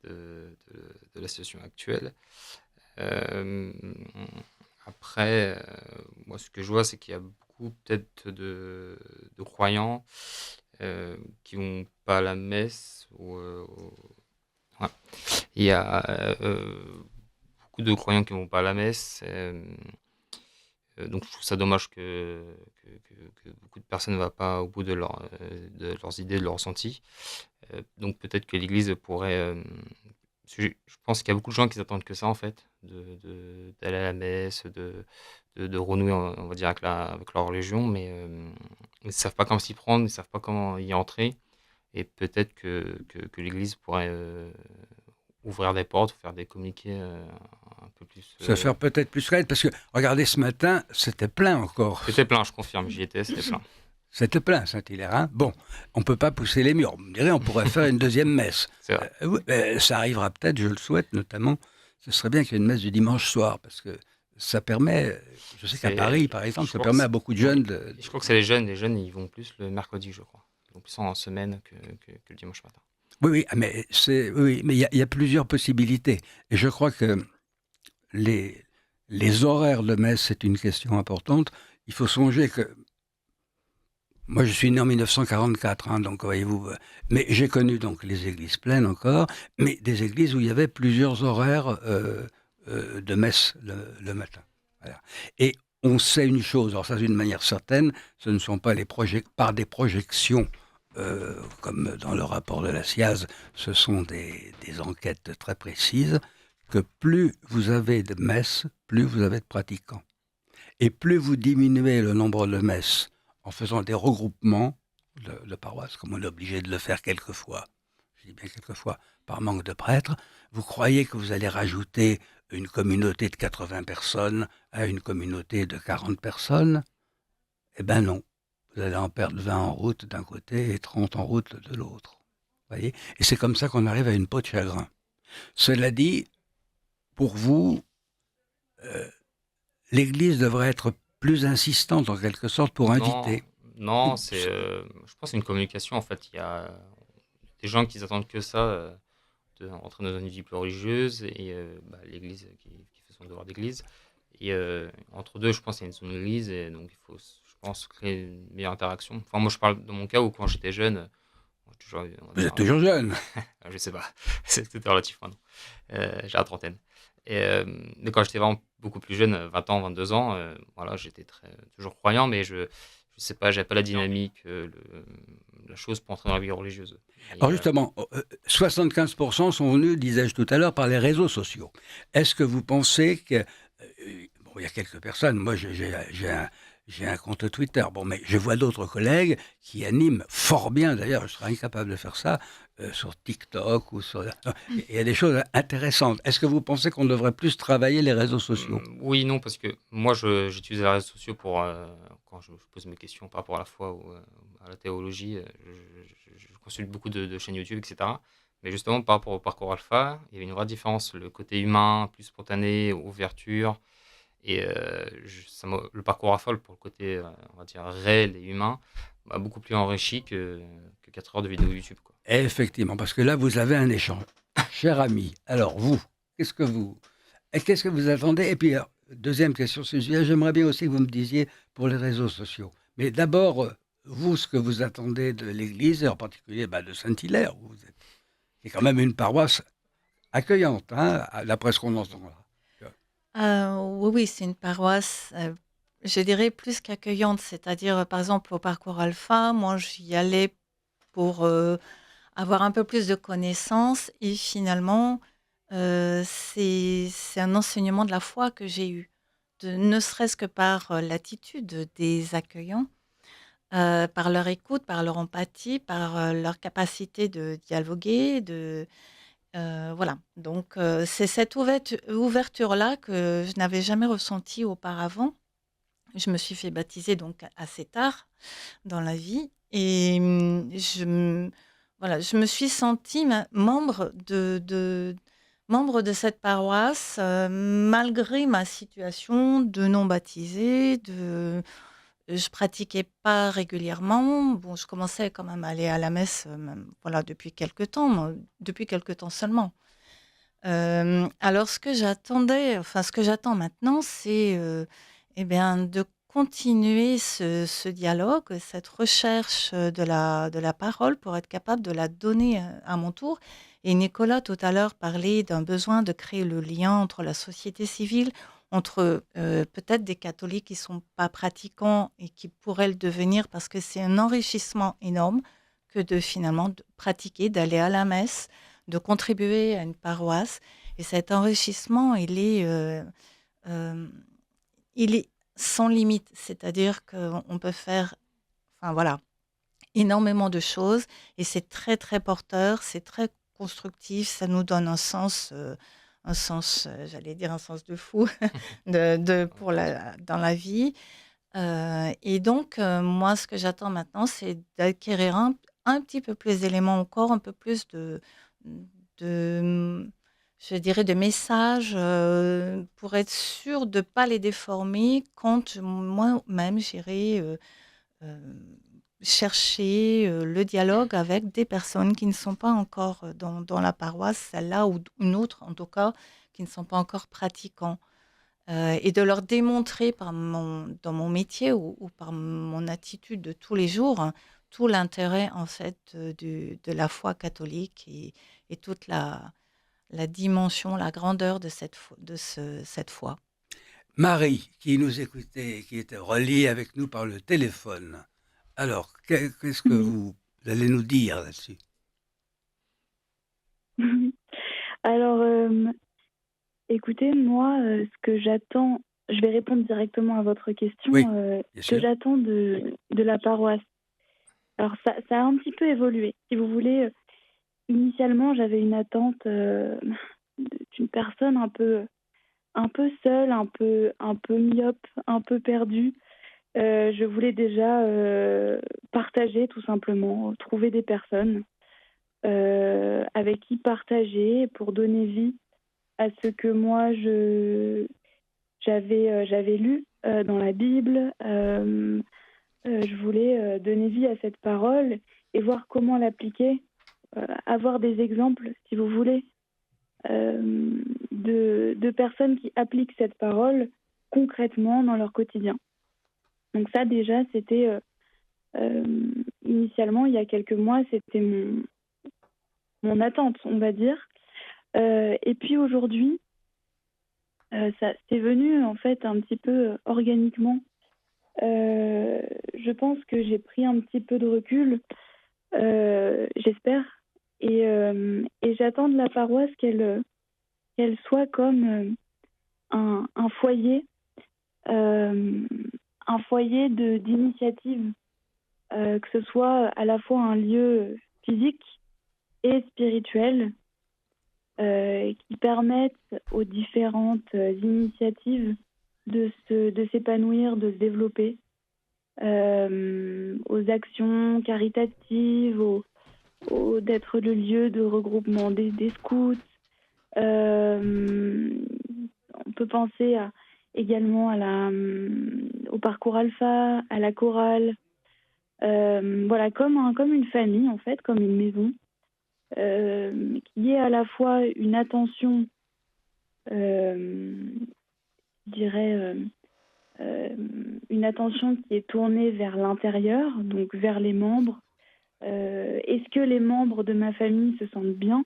la situation actuelle. Euh, Après, moi, ce que je vois, c'est qu'il y a beaucoup peut-être de croyants qui vont pas à la messe. Ouais. Il y a beaucoup de croyants qui vont pas à la messe. Donc, je trouve ça dommage que beaucoup de personnes ne vont pas au bout de leurs idées, de leurs ressentis. Donc, peut-être que l'Église pourrait. Parce que je pense qu'il y a beaucoup de gens qui attendent que ça, en fait, d'aller à la messe, de renouer, on va dire, avec leur religion, mais ils ne savent pas comment s'y prendre, ils ne savent pas comment y entrer. Et peut-être que l'Église pourrait ouvrir des portes, faire des communiqués un peu plus. Se faire peut-être plus raide, parce que, regardez, ce matin, c'était plein encore. C'était plein, je confirme, j'y étais, c'était plein. C'était plein, Saint-Hilaire. Hein. Bon, on ne peut pas pousser les murs. Vous me direz, on pourrait faire une deuxième messe. C'est vrai. Oui, ça arrivera peut-être, je le souhaite notamment. Ce serait bien qu'il y ait une messe du dimanche soir, parce que ça permet, je sais qu'à C'est- Paris, par exemple, je ça crois permet que à beaucoup de jeunes de... Je crois que c'est les jeunes. Les jeunes, ils vont plus le mercredi, je crois. Ils vont plus en semaine que le dimanche matin. Oui, mais il y a plusieurs possibilités. Et je crois que les horaires de messe, c'est une question importante. Il faut songer que moi, je suis né en 1944, hein, donc voyez-vous. Mais j'ai connu donc les églises pleines encore, mais des églises où il y avait plusieurs horaires de messe le matin. Voilà. Et on sait une chose, alors ça d'une manière certaine, ce ne sont pas par des projections comme dans le rapport de la SIAZ, ce sont des enquêtes très précises, que plus vous avez de messes, plus vous avez de pratiquants. Et plus vous diminuez le nombre de messes en faisant des regroupements de paroisses, comme on est obligé de le faire quelquefois, je dis bien quelquefois, par manque de prêtres, vous croyez que vous allez rajouter une communauté de 80 personnes à une communauté de 40 personnes? Eh bien non. Vous allez en perdre 20 en route d'un côté et 30 en route de l'autre. Voyez? Et c'est comme ça qu'on arrive à une peau de chagrin. Cela dit, pour vous, l'Église devrait être plus insistante en quelque sorte pour inviter. Non, je pense que c'est une communication, en fait. Il y a des gens qui attendent que ça, de rentrer dans une vie plus religieuse, et l'Église qui fait son devoir d'Église. Et entre deux, je pense qu'il y a une zone d'église, et donc il faut, je pense, créer une meilleure interaction. Enfin, moi, je parle de mon cas où quand j'étais jeune, toujours, on va Vous dire, êtes toujours jeune. je sais pas, c'est tout relatif maintenant. J'ai la trentaine. Mais quand j'étais vraiment beaucoup plus jeune, 20 ans, 22 ans, voilà, j'étais toujours croyant, mais je sais pas, j'avais pas la dynamique, la chose pour entrer dans la vie religieuse. Et, Alors justement, 75% sont venus, disais-je tout à l'heure, par les réseaux sociaux. Est-ce que vous pensez que... bon, il y a quelques personnes, moi j'ai un compte Twitter, bon, mais je vois d'autres collègues qui animent fort bien, d'ailleurs, je serais incapable de faire ça, sur TikTok ou sur... Il y a des choses intéressantes. Est-ce que vous pensez qu'on devrait plus travailler les réseaux sociaux? Oui, non, parce que moi, j'utilise les réseaux sociaux pour, quand je pose mes questions par rapport à la foi ou à la théologie, je consulte beaucoup de chaînes YouTube, etc. Mais justement, par rapport au parcours alpha, il y avait une vraie différence, le côté humain, plus spontané, ouverture. Et le parcours alpha, pour le côté, on va dire, réel et humain, m'a beaucoup plus enrichi que 4 heures de vidéo YouTube, quoi. Effectivement, parce que là, vous avez un échange. Cher ami, alors vous, qu'est-ce que vous attendez? Et puis, alors, deuxième question, j'aimerais bien aussi que vous me disiez pour les réseaux sociaux. Mais d'abord, vous, ce que vous attendez de l'Église, et en particulier de Saint-Hilaire, où vous êtes, qui est quand même une paroisse accueillante, hein, d'après ce qu'on entend là. Oui, c'est une paroisse, je dirais plus qu'accueillante, c'est-à-dire, par exemple, au parcours alpha, moi, j'y allais pour avoir un peu plus de connaissances et finalement, c'est un enseignement de la foi que j'ai eu, ne serait-ce que par l'attitude des accueillants, par leur écoute, par leur empathie, par leur capacité de dialoguer, voilà. Donc, c'est cette ouverture-là que je n'avais jamais ressentie auparavant Je me suis fait baptiser donc assez tard dans la vie et voilà, je me suis sentie membre de cette paroisse malgré ma situation de non baptisée. Je pratiquais pas régulièrement. Bon, je commençais quand même à aller à la messe, voilà, depuis quelque temps, depuis quelque temps seulement. Alors ce que j'attends maintenant, c'est, eh bien, de continuer ce dialogue, cette recherche, de la parole pour être capable de la donner, à mon tour. Et Nicolas, tout à l'heure, parlait d'un besoin de créer le lien entre la société civile, entre, peut-être des catholiques qui sont pas pratiquants et qui pourraient le devenir parce que c'est un enrichissement énorme que de finalement de pratiquer, d'aller à la messe, de contribuer à une paroisse. Et cet enrichissement, euh, il est sans limite. C'est-à-dire qu'on peut faire, enfin voilà, énormément de choses et c'est très très porteur, c'est très constructif, ça nous donne un sens, j'allais dire un sens de fou pour dans la vie. Et donc, moi, ce que j'attends maintenant, c'est d'acquérir un petit peu plus d'éléments encore, un peu plus de je dirais, de messages pour être sûr de ne pas les déformer quand moi-même j'irai euh, chercher le dialogue avec des personnes qui ne sont pas encore dans la paroisse, celle-là ou une autre en tout cas, qui ne sont pas encore pratiquants. Et de leur démontrer dans mon métier ou par mon attitude de tous les jours, hein, tout l'intérêt en fait de la foi catholique et toute la dimension, la grandeur de cette foi. Marie, qui nous écoutait, qui était reliée avec nous par le téléphone. Alors, qu'est-ce que Oui. vous allez nous dire là-dessus? Alors, écoutez, moi, ce que j'attends, je vais répondre directement à votre question, Oui, bien ce que sûr. j'attends de la paroisse. Alors, ça a un petit peu évolué. Si vous voulez, initialement, j'avais une attente d'une personne un peu seule, un peu myope, un peu perdue. Je voulais déjà partager tout simplement, trouver des personnes avec qui partager pour donner vie à ce que moi j'avais lu dans la Bible. Je voulais donner vie à cette parole et voir comment l'appliquer, avoir des exemples, si vous voulez, de personnes qui appliquent cette parole concrètement dans leur quotidien. Donc ça déjà, c'était initialement, il y a quelques mois, c'était mon attente, on va dire. Et puis aujourd'hui, ça c'est venu en fait un petit peu organiquement. Je pense que j'ai pris un petit peu de recul, j'espère, et j'attends de la paroisse qu'elle soit comme un foyer, d'initiative, que ce soit à la fois un lieu physique et spirituel, qui permettent aux différentes initiatives de s'épanouir, de se développer, aux actions caritatives, d'être le lieu de regroupement des scouts. On peut penser également au parcours alpha, à la chorale, voilà, comme une famille en fait, comme une maison. Qui est à la fois une attention, je dirais, une attention qui est tournée vers l'intérieur, donc vers les membres. Est-ce que les membres de ma famille se sentent bien,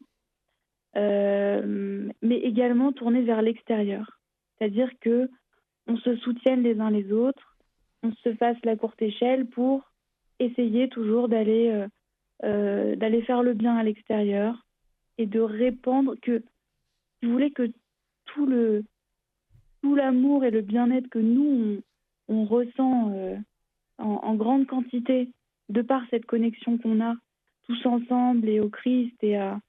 mais également tournée vers l'extérieur. C'est-à-dire que on se soutienne les uns les autres, on se fasse la courte échelle pour essayer toujours d'aller faire le bien à l'extérieur et de répandre que, si vous voulez, que tout l'amour et le bien-être que nous, on ressent en grande quantité de par cette connexion qu'on a tous ensemble et au Christ et à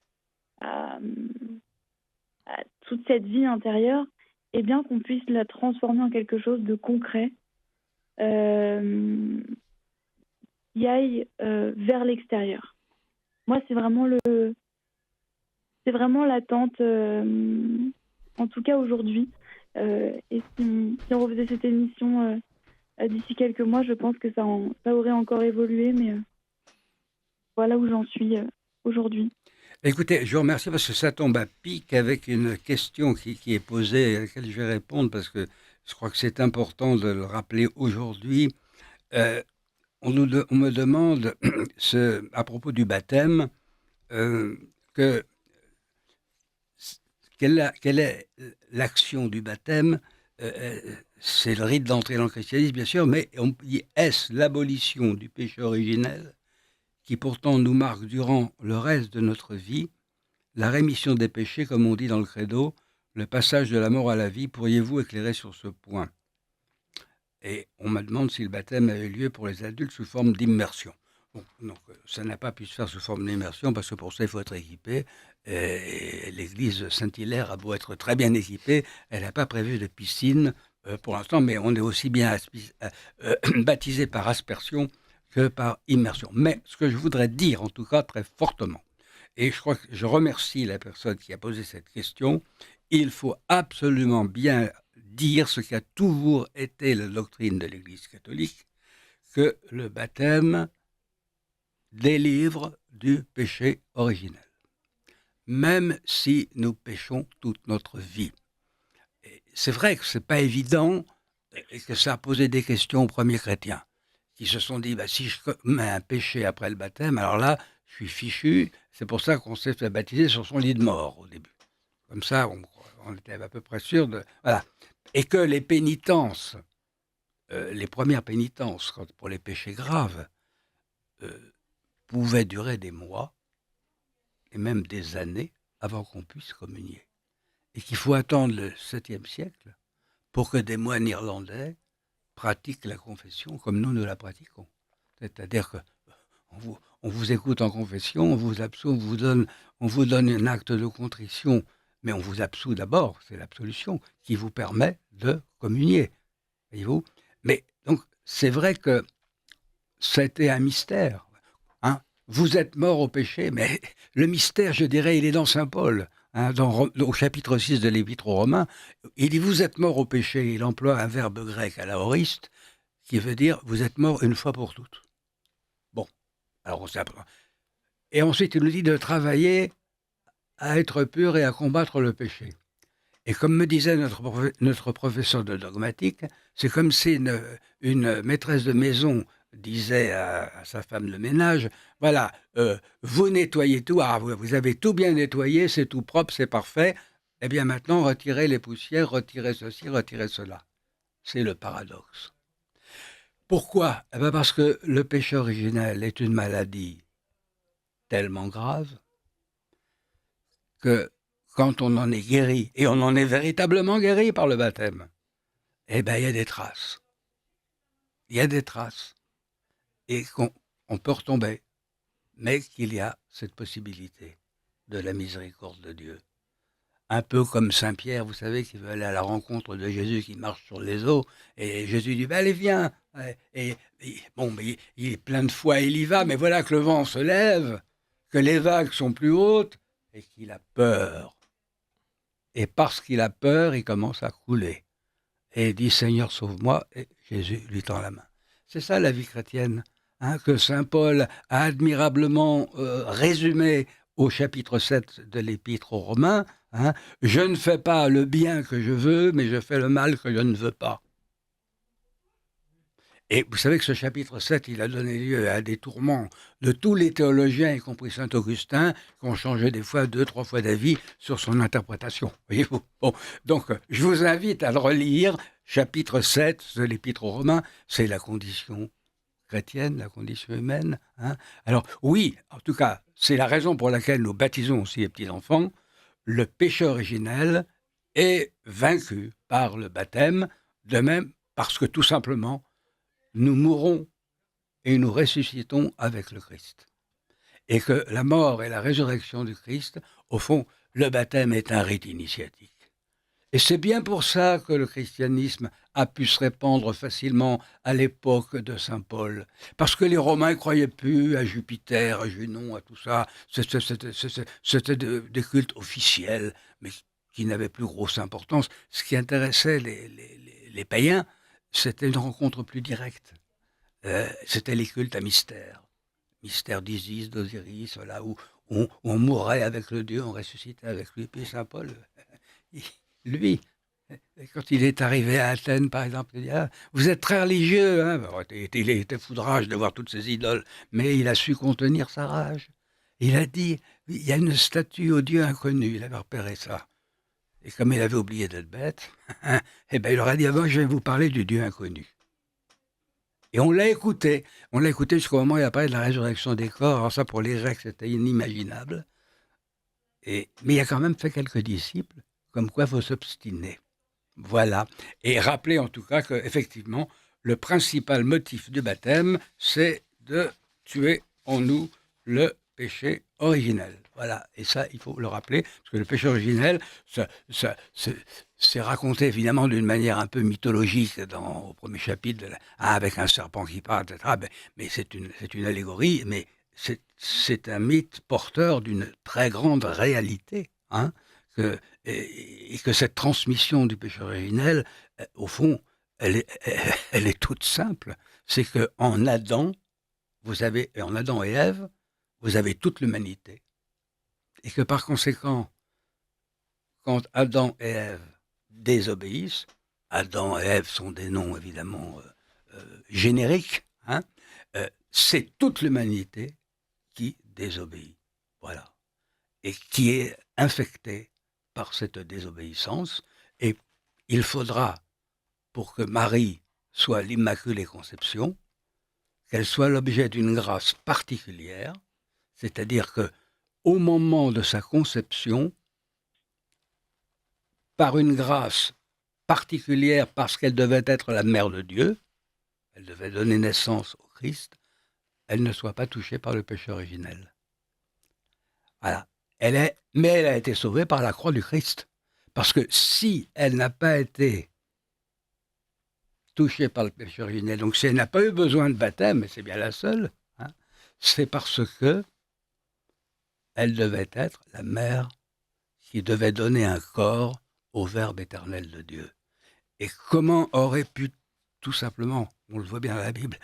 toute cette vie intérieure, eh bien qu'on puisse la transformer en quelque chose de concret qui aille vers l'extérieur. Moi, c'est vraiment l'attente, en tout cas aujourd'hui. Et si on refaisait cette émission d'ici quelques mois, je pense que ça aurait encore évolué, mais voilà où j'en suis aujourd'hui. Écoutez, je vous remercie parce que ça tombe à pic avec une question qui est posée, à laquelle je vais répondre parce que je crois que c'est important de le rappeler aujourd'hui. On me demande, à propos du baptême, quelle est l'action du baptême. C'est le rite d'entrée dans le christianisme, bien sûr, mais on dit, est-ce l'abolition du péché originel qui pourtant nous marque durant le reste de notre vie, la rémission des péchés, comme on dit dans le credo, le passage de la mort à la vie? Pourriez-vous éclairer sur ce point? Et on me demande si le baptême a eu lieu pour les adultes sous forme d'immersion. Bon, donc ça n'a pas pu se faire sous forme d'immersion parce que pour ça il faut être équipé. Et l'église Saint-Hilaire a beau être très bien équipée, elle n'a pas prévu de piscine pour l'instant, mais on est aussi bien baptisé par aspersion que par immersion. Mais ce que je voudrais dire, en tout cas très fortement, et je crois que je remercie la personne qui a posé cette question, il faut absolument bien dire ce qui a toujours été la doctrine de l'Église catholique, que le baptême délivre du péché originel, même si nous péchons toute notre vie. Et c'est vrai que ce n'est pas évident et que ça a posé des questions aux premiers chrétiens qui se sont dit, si je commets un péché après le baptême, alors là, je suis fichu. C'est pour ça qu'on s'est fait baptiser sur son lit de mort au début. Comme ça, on était à peu près sûr de... Voilà. Et que les pénitences, les premières pénitences pour les péchés graves, pouvaient durer des mois et même des années avant qu'on puisse communier. Et qu'il faut attendre le 7e siècle pour que des moines irlandais pratiquent la confession comme nous la pratiquons. C'est-à-dire qu'on vous écoute en confession, on vous absout, on vous donne un acte de contrition, mais on vous absout d'abord, c'est l'absolution qui vous permet de communier. Voyez-vous ? Mais donc, c'est vrai que c'était un mystère. Hein ? Vous êtes mort au péché, mais le mystère, je dirais, il est dans Saint Paul. Hein, au chapitre 6 de l'Épître aux Romains, il dit « Vous êtes mort au péché ». Il emploie un verbe grec alaoriste qui veut dire « Vous êtes mort une fois pour toutes ». Bon, alors on s'apprend. Et ensuite, il nous dit de travailler à être pur et à combattre le péché. Et comme me disait notre professeur de dogmatique, c'est comme si une maîtresse de maison disait à sa femme de ménage, voilà, vous nettoyez tout, vous avez tout bien nettoyé, c'est tout propre, c'est parfait, eh bien maintenant retirez les poussières, retirez ceci, retirez cela. C'est le paradoxe. Pourquoi ? Eh bien parce que le péché originel est une maladie tellement grave que quand on en est guéri, et on en est véritablement guéri par le baptême, eh bien il y a des traces. Il y a des traces. Et qu'on peut retomber, mais qu'il y a cette possibilité de la miséricorde de Dieu. Un peu comme Saint Pierre, vous savez, qui veut aller à la rencontre de Jésus qui marche sur les eaux, et Jésus dit, allez, viens. Et bon, mais il est plein de foi, il y va, mais voilà que le vent se lève, que les vagues sont plus hautes, et qu'il a peur. Et parce qu'il a peur, il commence à couler. Et il dit, Seigneur, sauve-moi, et Jésus lui tend la main. C'est ça la vie chrétienne. Que saint Paul a admirablement résumé au chapitre 7 de l'Épître aux Romains. Je ne fais pas le bien que je veux, mais je fais le mal que je ne veux pas. Et vous savez que ce chapitre 7, il a donné lieu à des tourments de tous les théologiens, y compris saint Augustin, qui ont changé des fois 2-3 fois d'avis sur son interprétation. Voyez-vous ? Bon, donc, je vous invite à le relire. Chapitre 7 de l'Épître aux Romains, c'est la condition chrétienne, la condition humaine. Alors oui, en tout cas, c'est la raison pour laquelle nous baptisons aussi les petits-enfants. Le péché originel est vaincu par le baptême, de même parce que tout simplement, nous mourons et nous ressuscitons avec le Christ. Et que la mort et la résurrection du Christ, au fond, le baptême est un rite initiatique. Et c'est bien pour ça que le christianisme a pu se répandre facilement à l'époque de saint Paul. Parce que les Romains ne croyaient plus à Jupiter, à Junon, à tout ça. C'était des cultes officiels, mais qui n'avaient plus grosse importance. Ce qui intéressait les païens, c'était une rencontre plus directe. C'était les cultes à mystère. Mystère d'Isis, d'Osiris, voilà, où on mourait avec le Dieu, on ressuscitait avec lui. Puis saint Paul, lui, quand il est arrivé à Athènes, par exemple, il dit vous êtes très religieux. Hein? Il était fou de rage de voir toutes ces idoles, mais il a su contenir sa rage. Il a dit il y a une statue au Dieu inconnu. Il avait repéré ça. Et comme il avait oublié d'être bête, eh ben, il leur a dit avant, je vais vous parler du Dieu inconnu. Et on l'a écouté. On l'a écouté jusqu'au moment où il a parlé de la résurrection des corps. Alors ça, pour les Grecs, c'était inimaginable. Mais il a quand même fait quelques disciples, comme quoi il faut s'obstiner. Voilà. Et rappelez en tout cas qu'effectivement, le principal motif du baptême, c'est de tuer en nous le péché originel. Voilà. Et ça, il faut le rappeler, parce que le péché originel, c'est raconté évidemment d'une manière un peu mythologique au premier chapitre, avec un serpent qui parle, etc. Mais c'est une allégorie, mais c'est un mythe porteur d'une très grande réalité, hein, et que cette transmission du péché originel, au fond, elle est toute simple. C'est qu'en Adam, en Adam et Ève, vous avez toute l'humanité. Et que par conséquent, quand Adam et Ève désobéissent, Adam et Ève sont des noms évidemment génériques, hein, c'est toute l'humanité qui désobéit. Voilà. Et qui est infectée par cette désobéissance. Et il faudra, pour que Marie soit l'Immaculée Conception, qu'elle soit l'objet d'une grâce particulière, c'est-à-dire que au moment de sa conception, par une grâce particulière, parce qu'elle devait être la mère de Dieu, elle devait donner naissance au Christ, elle ne soit pas touchée par le péché originel. Voilà. Mais elle a été sauvée par la croix du Christ. Parce que si elle n'a pas été touchée par le péché originel, donc si elle n'a pas eu besoin de baptême, et c'est bien la seule, hein, c'est parce que elle devait être la mère qui devait donner un corps au Verbe éternel de Dieu. Et comment aurait pu, tout simplement, on le voit bien dans la Bible,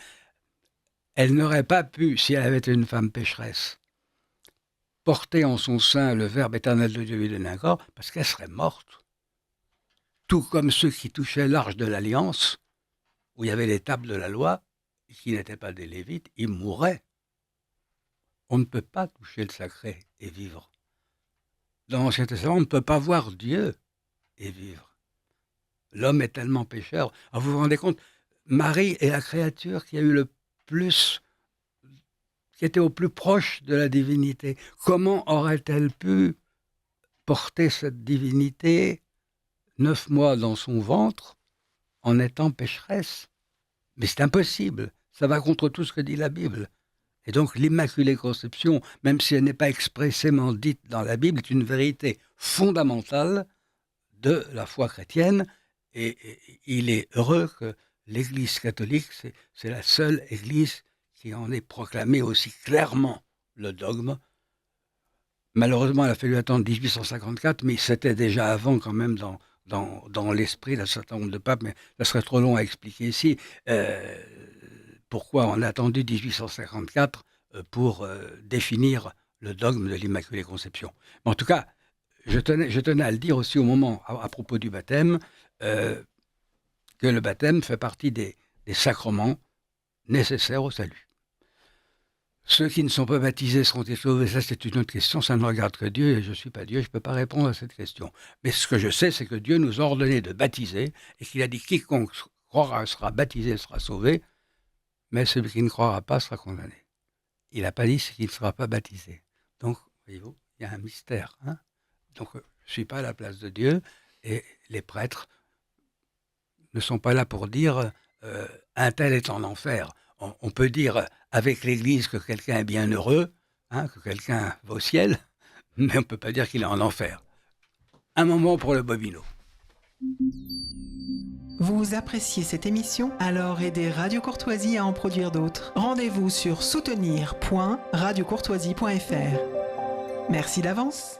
elle n'aurait pas pu, si elle avait été une femme pécheresse, porter en son sein le Verbe éternel de Dieu lui donner un corps, parce qu'elle serait morte. Tout comme ceux qui touchaient l'arche de l'Alliance, où il y avait les tables de la loi, et qui n'étaient pas des Lévites, ils mourraient. On ne peut pas toucher le sacré et vivre. Dans l'Ancien Testament, on ne peut pas voir Dieu et vivre. L'homme est tellement pécheur. Alors vous vous rendez compte, Marie est la créature qui a eu le plus, qui était au plus proche de la divinité. Comment aurait-elle pu porter cette divinité 9 mois dans son ventre en étant pécheresse? Mais c'est impossible. Ça va contre tout ce que dit la Bible. Et donc l'Immaculée Conception, même si elle n'est pas expressément dite dans la Bible, est une vérité fondamentale de la foi chrétienne. Et il est heureux que l'Église catholique, c'est la seule Église qui en ait proclamé aussi clairement le dogme. Malheureusement, il a fallu attendre 1854, mais c'était déjà avant quand même dans l'esprit d'un certain nombre de papes, mais ça serait trop long à expliquer ici. Pourquoi on a attendu 1854 pour définir le dogme de l'Immaculée Conception. Mais en tout cas, je tenais à le dire aussi au moment, à propos du baptême, que le baptême fait partie des sacrements nécessaires au salut. Ceux qui ne sont pas baptisés seront-ils sauvés? Ça, c'est une autre question. Ça ne regarde que Dieu et je ne suis pas Dieu. Je ne peux pas répondre à cette question. Mais ce que je sais, c'est que Dieu nous a ordonné de baptiser et qu'il a dit quiconque croira sera baptisé sera sauvé, mais celui qui ne croira pas sera condamné. Il n'a pas dit ce qui ne sera pas baptisé. Donc, voyez-vous, il y a un mystère. Hein, donc, je ne suis pas à la place de Dieu et les prêtres ne sont pas là pour dire un tel est en enfer. On peut dire avec l'Église que quelqu'un est bien heureux, hein, que quelqu'un va au ciel, mais on ne peut pas dire qu'il est en enfer. Un moment pour le bobino. Vous appréciez cette émission? Alors aidez Radio Courtoisie à en produire d'autres. Rendez-vous sur soutenir.radiocourtoisie.fr. Merci d'avance.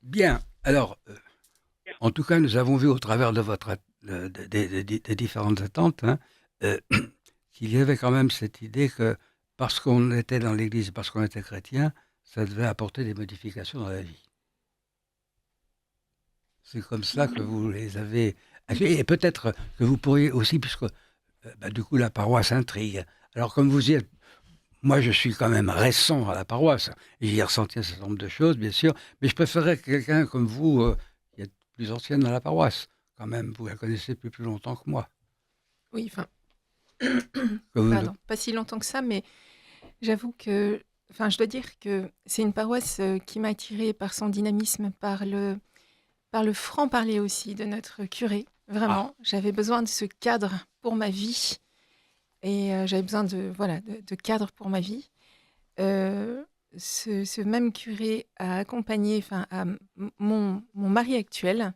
Bien, alors, en tout cas, nous avons vu au travers de des différentes attentes qu'il y avait quand même cette idée que parce qu'on était dans l'Église, parce qu'on était chrétien, ça devait apporter des modifications dans la vie. C'est comme ça que vous les avez accueillis. Et peut-être que vous pourriez aussi, puisque du coup la paroisse intrigue. Alors comme vous dites, moi je suis quand même récent à la paroisse, et j'y ai ressenti un certain nombre de choses, bien sûr, mais je préférerais que quelqu'un comme vous, qui est plus ancienne dans la paroisse, quand même, vous la connaissez depuis plus longtemps que moi. Oui, enfin, Que pardon, pas si longtemps que ça, mais j'avoue que, enfin, je dois dire que c'est une paroisse qui m'a attirée par son dynamisme, par le franc-parler aussi de notre curé. Vraiment, j'avais besoin de ce cadre pour ma vie. Et j'avais besoin de cadre pour ma vie. Ce même curé a accompagné mon mari actuel.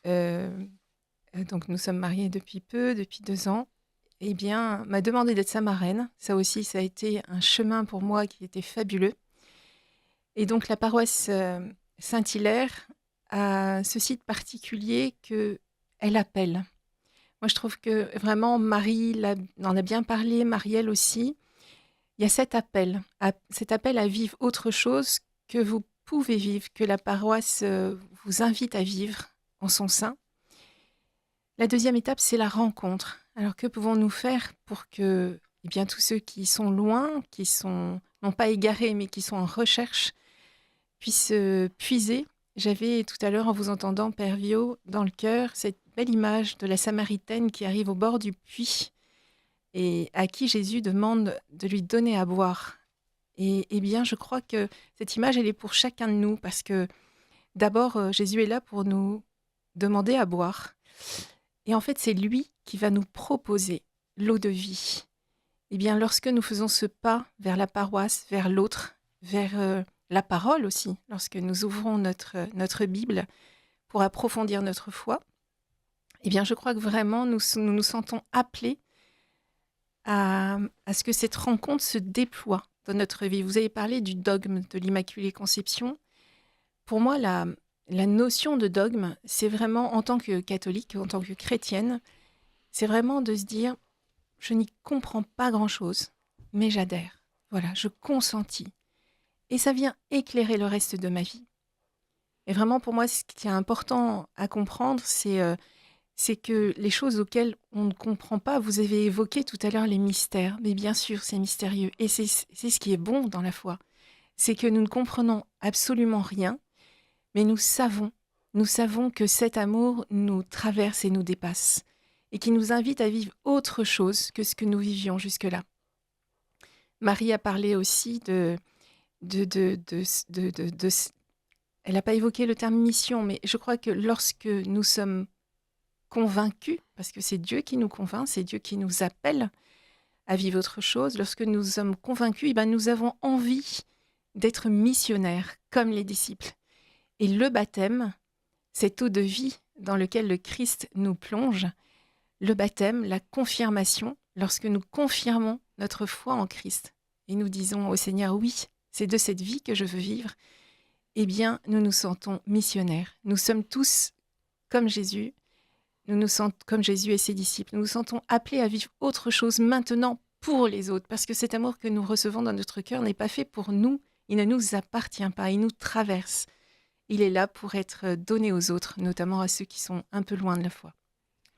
Donc nous sommes mariés depuis 2 ans. Eh bien, m'a demandé d'être sa marraine. Ça aussi, ça a été un chemin pour moi qui était fabuleux. Et donc la paroisse Saint-Hilaire a ce site particulier qu'elle appelle. Moi, je trouve que vraiment, Marie en a bien parlé, Marielle aussi. Il y a cet appel à vivre autre chose que vous pouvez vivre, que la paroisse vous invite à vivre en son sein. La deuxième étape, c'est la rencontre. Alors, que pouvons-nous faire pour que tous ceux qui sont loin, qui sont non pas égarés, mais qui sont en recherche, puissent puiser? J'avais tout à l'heure, en vous entendant, Père Viau, dans le cœur, cette belle image de la Samaritaine qui arrive au bord du puits et à qui Jésus demande de lui donner à boire. Et bien, je crois que cette image, elle est pour chacun de nous, parce que d'abord, Jésus est là pour nous demander à boire. Et en fait, c'est lui qui va nous proposer l'eau de vie. Et bien, lorsque nous faisons ce pas vers la paroisse, vers l'autre, vers la parole aussi, lorsque nous ouvrons notre Bible pour approfondir notre foi, eh bien, je crois que vraiment, nous nous sentons appelés à ce que cette rencontre se déploie dans notre vie. Vous avez parlé du dogme de l'Immaculée Conception. Pour moi, la notion de dogme, c'est vraiment, en tant que catholique, en tant que chrétienne, c'est vraiment de se dire, je n'y comprends pas grand-chose, mais j'adhère. Voilà, je consentis. Et ça vient éclairer le reste de ma vie. Et vraiment, pour moi, ce qui est important à comprendre, c'est que les choses auxquelles on ne comprend pas, vous avez évoqué tout à l'heure les mystères, mais bien sûr, c'est mystérieux. Et c'est ce qui est bon dans la foi. C'est que nous ne comprenons absolument rien, mais nous savons que cet amour nous traverse et nous dépasse, et qui nous invite à vivre autre chose que ce que nous vivions jusque-là. Marie a parlé aussi elle n'a pas évoqué le terme mission, mais je crois que lorsque nous sommes convaincus, parce que c'est Dieu qui nous convainc, c'est Dieu qui nous appelle à vivre autre chose, lorsque nous sommes convaincus, nous avons envie d'être missionnaires, comme les disciples. Et le baptême, cette eau de vie dans laquelle le Christ nous plonge, le baptême, la confirmation, lorsque nous confirmons notre foi en Christ, et nous disons au Seigneur, oui, c'est de cette vie que je veux vivre, eh bien, nous nous sentons missionnaires. Nous sommes tous comme Jésus, comme Jésus et ses disciples. Nous nous sentons appelés à vivre autre chose maintenant pour les autres, parce que cet amour que nous recevons dans notre cœur n'est pas fait pour nous, il ne nous appartient pas, il nous traverse. Il est là pour être donné aux autres, notamment à ceux qui sont un peu loin de la foi.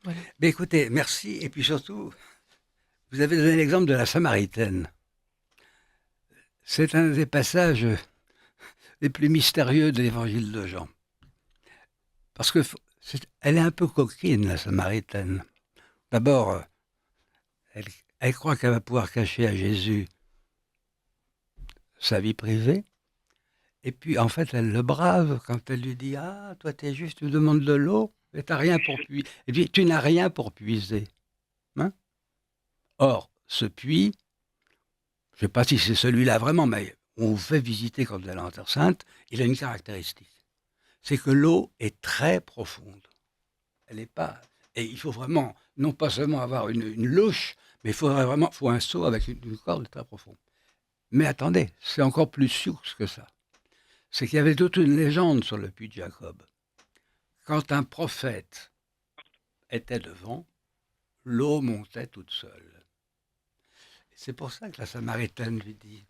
Voilà. Mais écoutez, merci. Et puis surtout, vous avez donné l'exemple de la Samaritaine. C'est un des passages les plus mystérieux de l'évangile de Jean. Parce que elle est un peu coquine, la Samaritaine. D'abord, elle croit qu'elle va pouvoir cacher à Jésus sa vie privée. Et puis, en fait, elle le brave quand elle lui dit « Ah, toi, t'es juste, tu demandes de l'eau, mais t'as rien pour puiser. » Et puis, tu n'as rien pour puiser. Hein? Or, ce puits, je ne sais pas si c'est celui-là vraiment, mais on vous fait visiter quand vous allez en Terre Sainte, il a une caractéristique. c'est que l'eau est très profonde. Elle n'est pas... Et il faut vraiment, non pas seulement avoir une louche, mais il faut un seau avec une corde très profonde. Mais attendez, c'est encore plus sûr que ça. C'est qu'il y avait toute une légende sur le puits de Jacob. Quand un prophète était devant, l'eau montait toute seule. C'est pour ça que la Samaritaine lui dit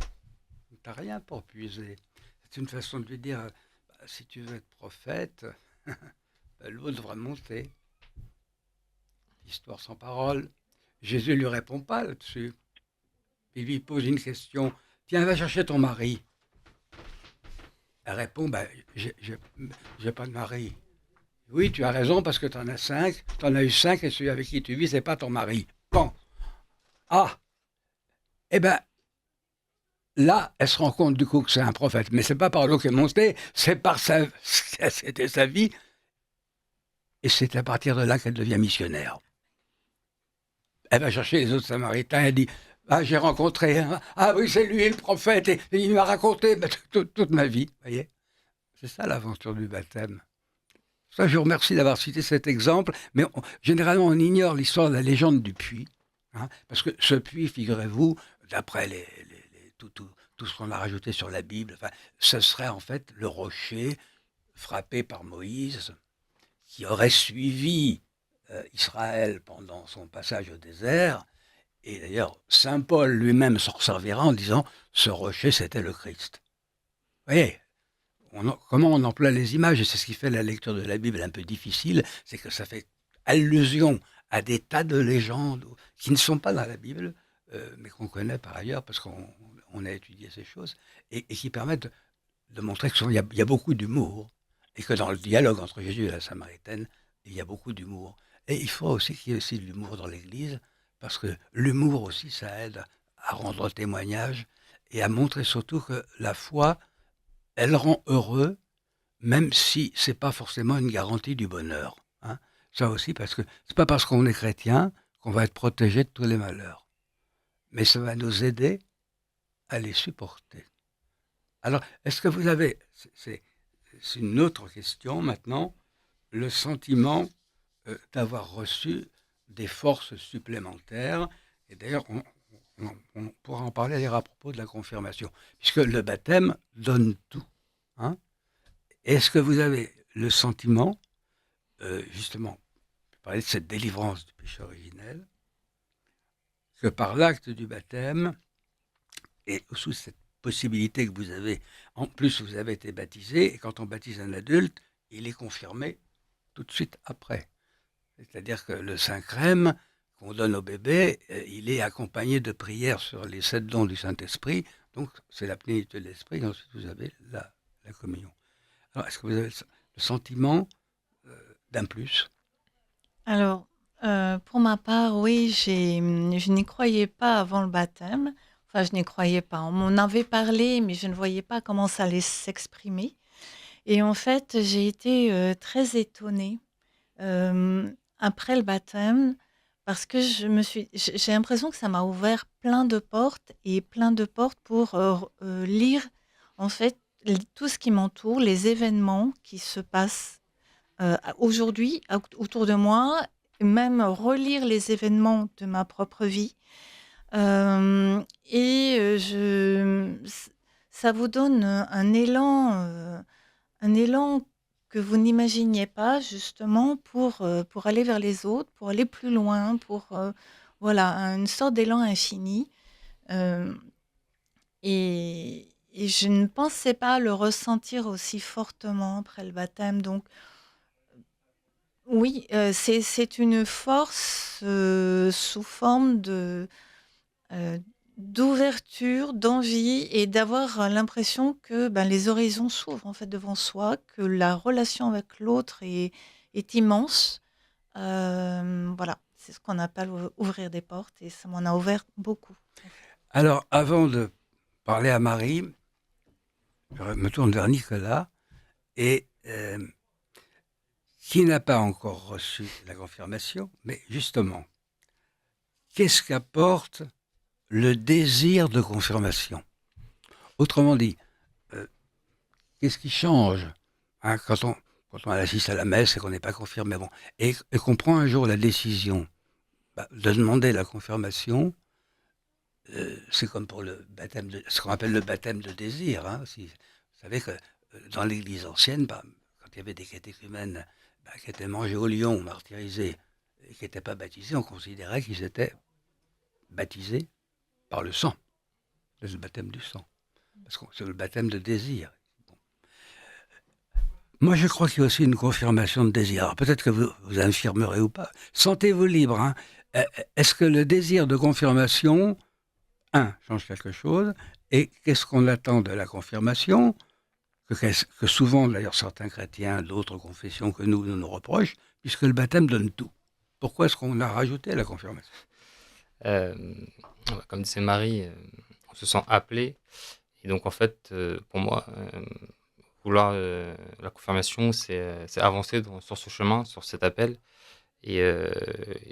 « T'as rien pour puiser ». C'est une façon de lui dire « Si tu veux être prophète, l'eau devra monter ». Histoire sans parole. Jésus ne lui répond pas là-dessus. Il lui pose une question. « Tiens, va chercher ton mari ». Elle répond « J'ai pas de mari ». Oui, tu as raison parce que tu en as 5. Tu en as eu 5 et celui avec qui tu vis, c'est pas ton mari. Bon. Ah. Eh bien, là, elle se rend compte du coup que c'est un prophète. Mais c'est pas par l'eau qu'elle est montée, c'est par c'était sa vie. Et c'est à partir de là qu'elle devient missionnaire. Elle va chercher les autres Samaritains, elle dit « Ah, j'ai rencontré un... Ah oui, c'est lui le prophète, et il m'a raconté toute ma vie. » Vous voyez ? C'est ça l'aventure du baptême. Ça, je vous remercie d'avoir cité cet exemple, mais généralement on ignore l'histoire de la légende du puits, hein, parce que ce puits, figurez-vous, d'après tout ce qu'on a rajouté sur la Bible, enfin, ce serait en fait le rocher frappé par Moïse, qui aurait suivi Israël pendant son passage au désert, et d'ailleurs Saint Paul lui-même s'en servira en disant « ce rocher c'était le Christ ». Vous voyez ? Comment on emploie les images, et c'est ce qui fait la lecture de la Bible un peu difficile, c'est que ça fait allusion à des tas de légendes qui ne sont pas dans la Bible, mais qu'on connaît par ailleurs parce qu'on a étudié ces choses, et qui permettent de montrer qu'il y a beaucoup d'humour, et que dans le dialogue entre Jésus et la Samaritaine, il y a beaucoup d'humour. Et il faut aussi qu'il y ait aussi de l'humour dans l'Église, parce que l'humour aussi, ça aide à rendre témoignage, et à montrer surtout que la foi, elle rend heureux, même si ce n'est pas forcément une garantie du bonheur. Hein. Ça aussi, parce que ce n'est pas parce qu'on est chrétien qu'on va être protégé de tous les malheurs. Mais ça va nous aider à les supporter. Alors, est-ce que vous avez, c'est une autre question maintenant, le sentiment d'avoir reçu des forces supplémentaires, et d'ailleurs, on pourra en parler d'ailleurs à propos de la confirmation, puisque le baptême donne tout. Hein. Est-ce que vous avez le sentiment, justement, je parlais de cette délivrance du péché originel, que par l'acte du baptême, et sous cette possibilité que vous avez, en plus vous avez été baptisé, et quand on baptise un adulte, il est confirmé tout de suite après. C'est-à-dire que le Saint-Crème qu'on donne au bébé, il est accompagné de prières sur les 7 dons du Saint-Esprit, donc c'est la plénitude de l'Esprit, et ensuite vous avez la communion. Alors, est-ce que vous avez le sentiment d'un plus ? Alors, pour ma part, oui, je n'y croyais pas avant le baptême. Enfin, je n'y croyais pas. On m'en avait parlé, mais je ne voyais pas comment ça allait s'exprimer. Et en fait, j'ai été très étonnée après le baptême, parce que j'ai l'impression que ça m'a ouvert plein de portes pour lire en fait tout ce qui m'entoure, les événements qui se passent aujourd'hui autour de moi, même relire les événements de ma propre vie. Ça vous donne un élan que vous n'imaginiez pas, justement, pour aller vers les autres, pour aller plus loin, voilà, une sorte d'élan infini. Et je ne pensais pas le ressentir aussi fortement après le baptême. Donc, oui, c'est une force sous forme d'ouverture, d'envie et d'avoir l'impression que les horizons s'ouvrent en fait devant soi, que la relation avec l'autre est immense. Voilà, c'est ce qu'on appelle ouvrir des portes et ça m'en a ouvert beaucoup. Alors, avant de parler à Marie, je me tourne vers Nicolas et qui n'a pas encore reçu la confirmation, mais justement, qu'est-ce qu'apporte le désir de confirmation ? Autrement dit, qu'est-ce qui change hein, quand on assiste à la messe et qu'on n'est pas confirmé, bon, et qu'on prend un jour la décision de demander la confirmation, c'est comme pour le baptême ce qu'on appelle le baptême de désir. Hein, vous savez que dans l'Église ancienne, quand il y avait des catéchumènes qui étaient mangés au lion, martyrisés, et qui n'étaient pas baptisés, on considérait qu'ils étaient baptisés par le sang. C'est le baptême du sang. Parce que c'est le baptême de désir. Bon. Moi, je crois qu'il y a aussi une confirmation de désir. Alors, peut-être que vous infirmerez ou pas. Sentez-vous libre. Hein. Est-ce que le désir de confirmation, change quelque chose? Et qu'est-ce qu'on attend de la confirmation que souvent, d'ailleurs, certains chrétiens d'autres confessions que nous reprochent, puisque le baptême donne tout. Pourquoi est-ce qu'on a rajouté la confirmation? Comme disait Marie, on se sent appelé. Et donc, en fait, pour moi, vouloir la confirmation, c'est avancer sur ce chemin, sur cet appel. Et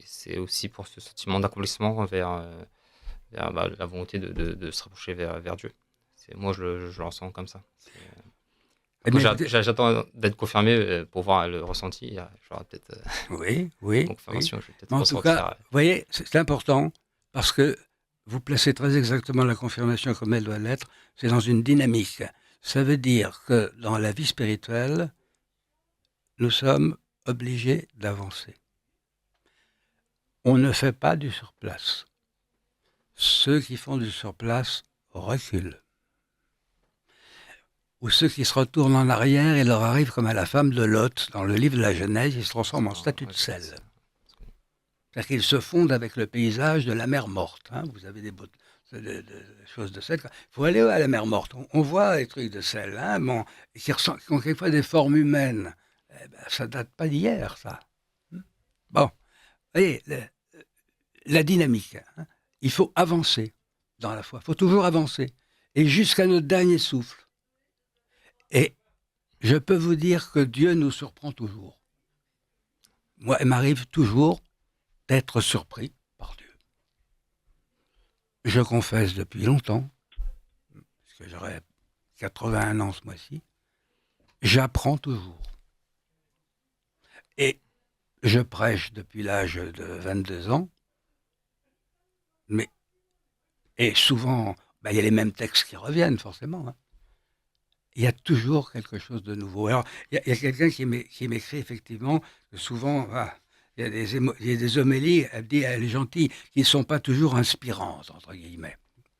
c'est aussi pour ce sentiment d'accomplissement vers la volonté de se rapprocher vers Dieu. Moi, je le ressens comme ça. J'attends d'être confirmé pour voir le ressenti. J'aurai peut-être oui. confirmation. Oui. Je vais peut-être Mais en tout cas, vous voyez, c'est important parce que vous placez très exactement la confirmation comme elle doit l'être. C'est dans une dynamique. Ça veut dire que dans la vie spirituelle, nous sommes obligés d'avancer. On ne fait pas du surplace. Ceux qui font du surplace reculent. Ou ceux qui se retournent en arrière, il leur arrive comme à la femme de Lot, dans le livre de la Genèse, ils se transforment en statue de sel. C'est-à-dire qu'ils se fondent avec le paysage de la mer morte. Hein. Vous avez des choses de sel. Il faut aller à la mer morte. On voit des trucs de sel, hein, qui ont quelquefois des formes humaines. Ça date pas d'hier, ça. Bon, vous voyez, la dynamique. Hein. Il faut avancer dans la foi. Il faut toujours avancer. Et jusqu'à notre dernier souffle. Et je peux vous dire que Dieu nous surprend toujours. Moi, il m'arrive toujours d'être surpris par Dieu. Je confesse depuis longtemps, parce que j'aurai 81 ans ce mois-ci, j'apprends toujours. Et je prêche depuis l'âge de 22 ans, et souvent, il y a les mêmes textes qui reviennent forcément. Hein. Il y a toujours quelque chose de nouveau. Alors, il y a quelqu'un qui m'écrit effectivement que souvent, il y a des homélies, elle est gentille, qui ne sont pas toujours inspirantes, entre guillemets.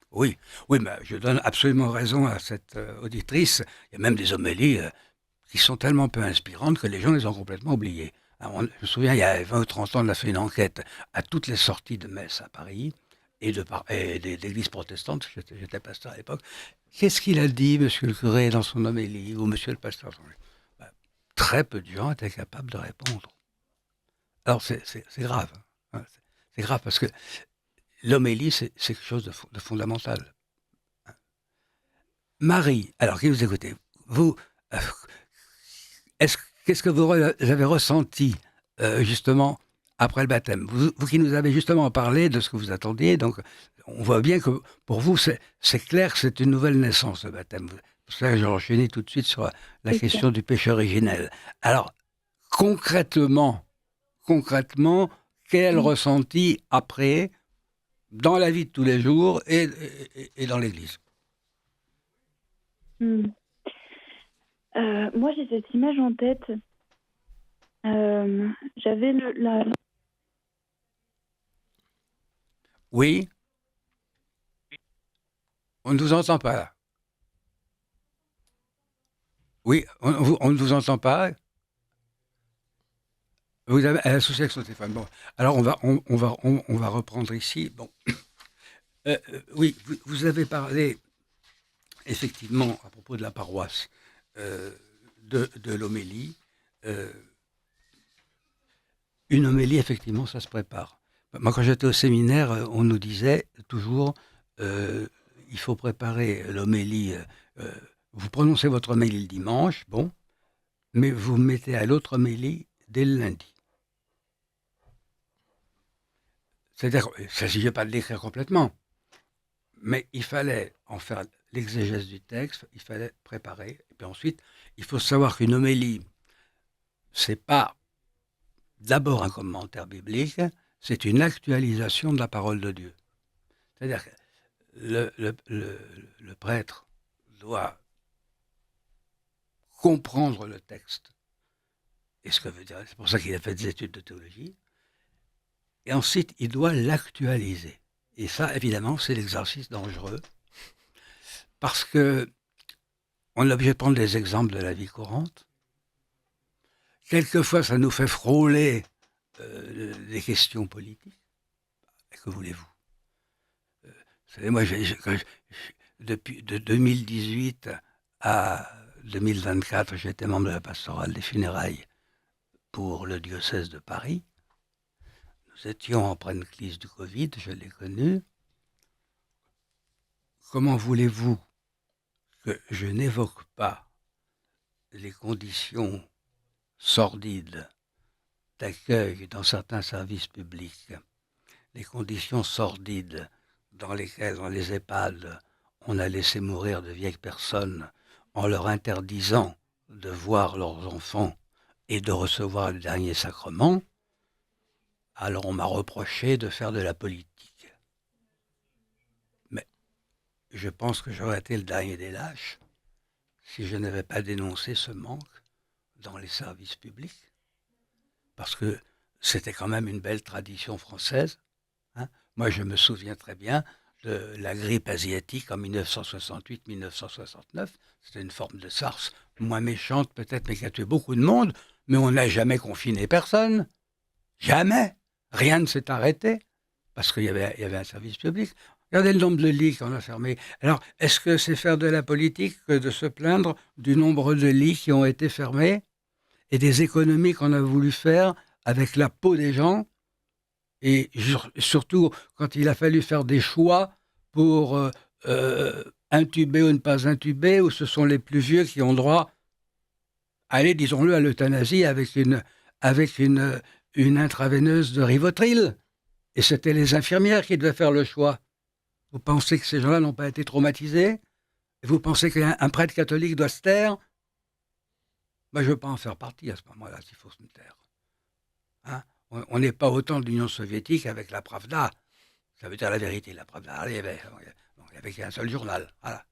Oui, mais je donne absolument raison à cette auditrice. Il y a même des homélies qui sont tellement peu inspirantes que les gens les ont complètement oubliées. Alors, je me souviens, il y a 20 ou 30 ans, on a fait une enquête à toutes les sorties de messe à Paris et d'églises protestantes, j'étais pasteur à l'époque. Qu'est-ce qu'il a dit, monsieur le curé, dans son homélie, ou monsieur le pasteur? Très peu de gens étaient capables de répondre. Alors, c'est grave. Hein, c'est grave parce que l'homélie, c'est quelque chose de fondamental. Marie, alors qui vous écoutez, vous, qu'est-ce que vous avez ressenti, justement, après le baptême? Vous qui nous avez justement parlé de ce que vous attendiez, donc on voit bien que pour vous, c'est clair que c'est une nouvelle naissance, le baptême. C'est pour ça que j'ai enchaîné tout de suite sur la question du péché originel. Alors, concrètement, quel ressenti après, dans la vie de tous les jours et dans l'Église? Moi, j'ai cette image en tête. J'avais Oui. On ne vous entend pas là. Oui, on ne vous entend pas. Vous avez un souci avec son téléphone. Bon, alors on va reprendre ici. Bon, oui, vous avez parlé effectivement à propos de la paroisse de l'homélie. Une homélie, effectivement, ça se prépare. Moi, quand j'étais au séminaire, on nous disait toujours il faut préparer l'homélie. Vous prononcez votre homélie le dimanche, bon, mais vous mettez à l'autre homélie dès le lundi. C'est-à-dire, il ne s'agit pas de l'écrire complètement, Mais il fallait en faire l'exégèse du texte, il fallait préparer. Et puis ensuite, il faut savoir qu'une homélie, c'est pas d'abord un commentaire biblique, c'est une actualisation de la parole de Dieu. C'est-à-dire que le prêtre doit comprendre le texte et ce que veut dire. C'est pour ça qu'il a fait des études de théologie. Et ensuite, il doit l'actualiser. Et ça, évidemment, c'est l'exercice dangereux. Parce que on est obligé de prendre des exemples de la vie courante. Quelquefois, ça nous fait frôler des questions politiques. Et que voulez-vous? Vous savez, moi, depuis de 2018 à 2024, j'étais membre de la pastorale des funérailles pour le diocèse de Paris. Nous étions en pleine crise du Covid, je l'ai connu. Comment voulez-vous que je n'évoque pas les conditions sordides d'accueil dans certains services publics, les conditions sordides dans lesquelles, dans les EHPAD, on a laissé mourir de vieilles personnes en leur interdisant de voir leurs enfants et de recevoir le dernier sacrement, alors on m'a reproché de faire de la politique. Mais je pense que j'aurais été le dernier des lâches si je n'avais pas dénoncé ce manque dans les services publics. Parce que c'était quand même une belle tradition française. Hein. Moi, je me souviens très bien de la grippe asiatique en 1968-1969. C'était une forme de SARS, moins méchante peut-être, mais qui a tué beaucoup de monde. Mais on n'a jamais confiné personne. Jamais. Rien ne s'est arrêté. Parce qu'il y avait un service public. Regardez le nombre de lits qu'on a fermés. Alors, est-ce que c'est faire de la politique que de se plaindre du nombre de lits qui ont été fermés et des économies qu'on a voulu faire avec la peau des gens? Et surtout, quand il a fallu faire des choix pour intuber ou ne pas intuber, où ce sont les plus vieux qui ont droit, allez, disons-le, à l'euthanasie avec une intraveineuse de Rivotril. Et c'était les infirmières qui devaient faire le choix. Vous pensez que ces gens-là n'ont pas été traumatisés? Vous pensez qu'un prêtre catholique doit se taire? Moi, je ne veux pas en faire partie à ce moment-là, s'il faut se taire. Hein? On n'est pas autant de l'Union soviétique avec la Pravda. Ça veut dire la vérité, la Pravda. Il n'y avait qu'un seul journal. Voilà.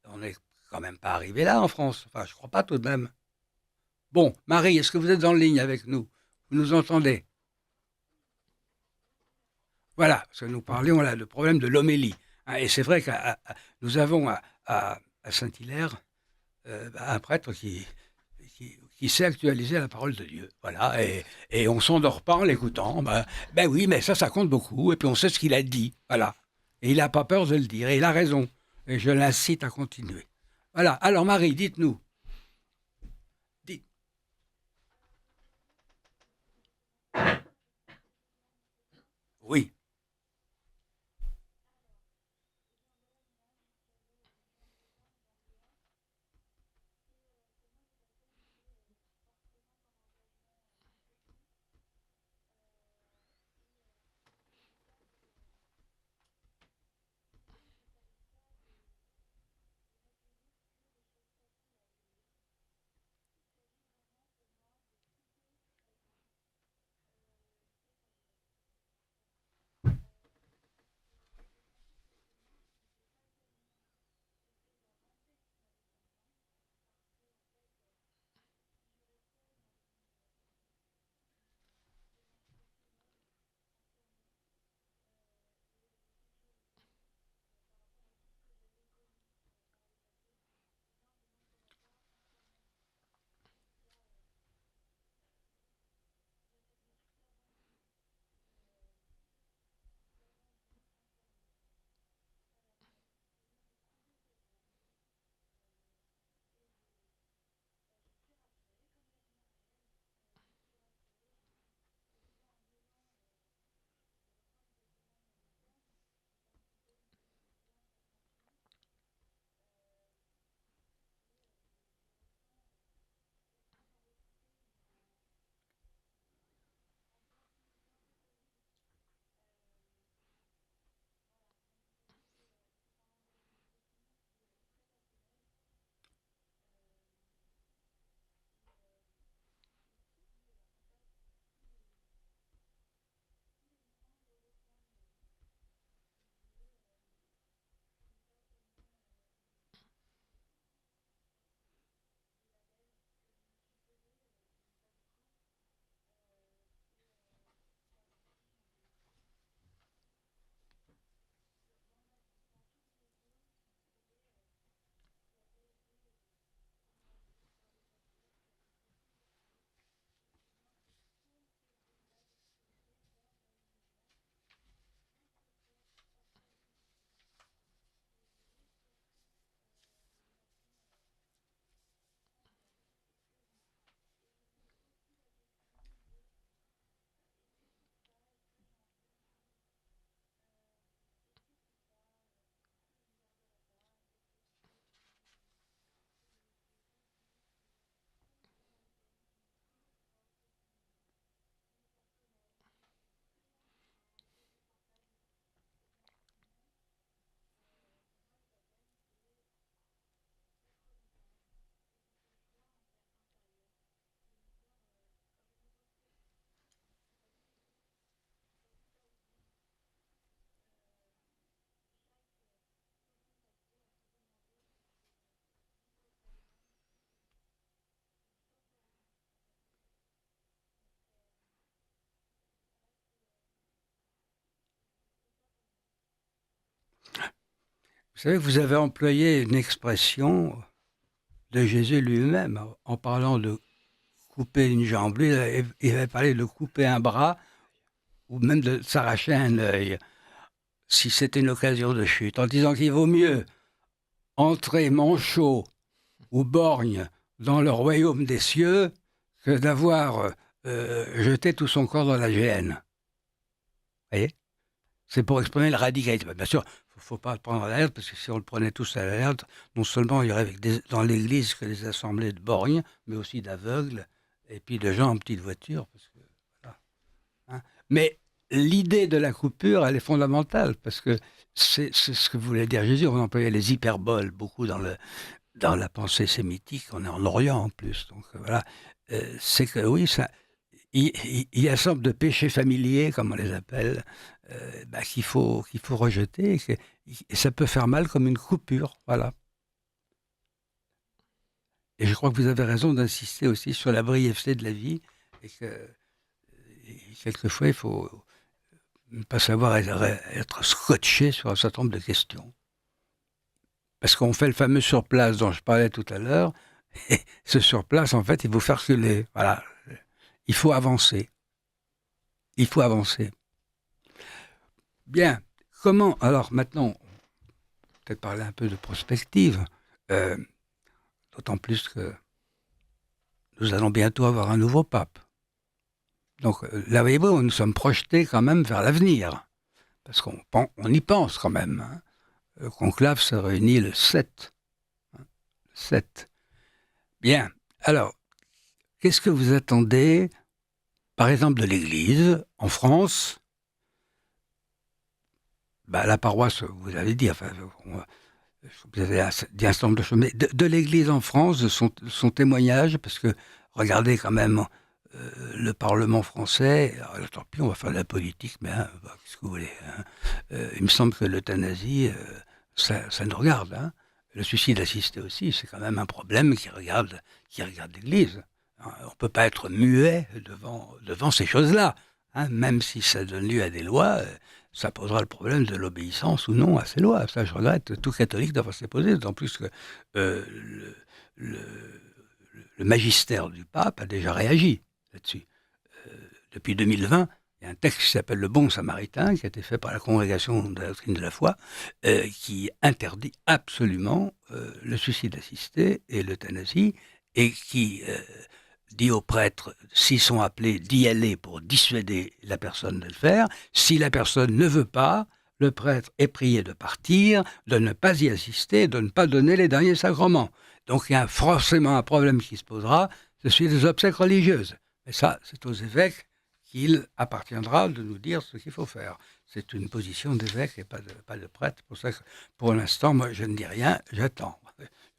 On n'est quand même pas arrivé là en France. Enfin, je ne crois pas tout de même. Bon, Marie, est-ce que vous êtes en ligne avec nous? Vous nous entendez? Voilà, parce que nous parlions là du problème de l'homélie. Hein, et c'est vrai que nous avons à Saint-Hilaire un prêtre qui sait actualiser la parole de Dieu. Voilà, et on s'endort pas en l'écoutant. Ben oui, mais ça compte beaucoup. Et puis on sait ce qu'il a dit. Voilà. Et il n'a pas peur de le dire. Et il a raison. Et je l'incite à continuer. Voilà. Alors Marie, dites-nous. Dites. Oui. Vous savez que vous avez employé une expression de Jésus lui-même en parlant de couper une jambe. Lui, il avait parlé de couper un bras ou même de s'arracher un œil, si c'était une occasion de chute, en disant qu'il vaut mieux entrer manchot ou borgne dans le royaume des cieux que d'avoir jeté tout son corps dans la géhenne. Vous voyez ? C'est pour exprimer le radicalisme. Bien sûr, il ne faut pas le prendre à la lettre, parce que si on le prenait tous à la lettre, non seulement il y aurait dans l'Église que des assemblées de borgnes, mais aussi d'aveugles, et puis de gens en petite voiture. Parce que, voilà. Hein. Mais l'idée de la coupure, elle est fondamentale, parce que c'est ce que voulait dire Jésus. On employait les hyperboles beaucoup dans la pensée sémitique. On est en Orient en plus. Donc voilà, c'est que oui, il y a une sorte de péché familier, comme on les appelle, qu'il faut rejeter. Et ça peut faire mal comme une coupure. Voilà. Et je crois que vous avez raison d'insister aussi sur la brièveté de la vie. Et que quelquefois, il faut ne pas savoir être scotché sur un certain nombre de questions. Parce qu'on fait le fameux surplace dont je parlais tout à l'heure. Et ce surplace, en fait, il faut faire reculer. Voilà. Il faut avancer. Il faut avancer. Bien. Comment, alors maintenant, peut-être parler un peu de prospective, d'autant plus que nous allons bientôt avoir un nouveau pape. Donc là, voyez-vous, nous sommes projetés quand même vers l'avenir, parce qu'on y pense quand même. Hein. Le conclave se réunit le 7. Hein, le 7. Bien. Alors, qu'est-ce que vous attendez, par exemple, de l'Église en France ? La paroisse, vous avez dit, enfin, vous avez dit un certain nombre de choses, mais de l'Église en France, de son témoignage, parce que regardez quand même le Parlement français, alors, tant pis, on va faire de la politique, mais qu'est-ce que vous voulez, hein, il me semble que l'euthanasie, ça nous regarde. Hein. Le suicide assisté aussi, c'est quand même un problème qui regarde l'Église. On ne peut pas être muet devant ces choses-là. Hein, même si ça donne lieu à des lois, ça posera le problème de l'obéissance ou non à ces lois. Ça, je regrette. Tout catholique devrait se poser, d'autant plus que le magistère du pape a déjà réagi là-dessus. Depuis 2020, il y a un texte qui s'appelle le Bon Samaritain, qui a été fait par la Congrégation de la doctrine de la foi, qui interdit absolument le suicide assisté et l'euthanasie, et qui dit aux prêtres, s'ils sont appelés, d'y aller pour dissuader la personne de le faire. Si la personne ne veut pas, le prêtre est prié de partir, de ne pas y assister, de ne pas donner les derniers sacrements. Donc il y a forcément un problème qui se posera, c'est celui des obsèques religieuses. Mais ça, c'est aux évêques qu'il appartiendra de nous dire ce qu'il faut faire. C'est une position d'évêque et pas de prêtre. C'est pour ça que, pour l'instant, moi, je ne dis rien, j'attends.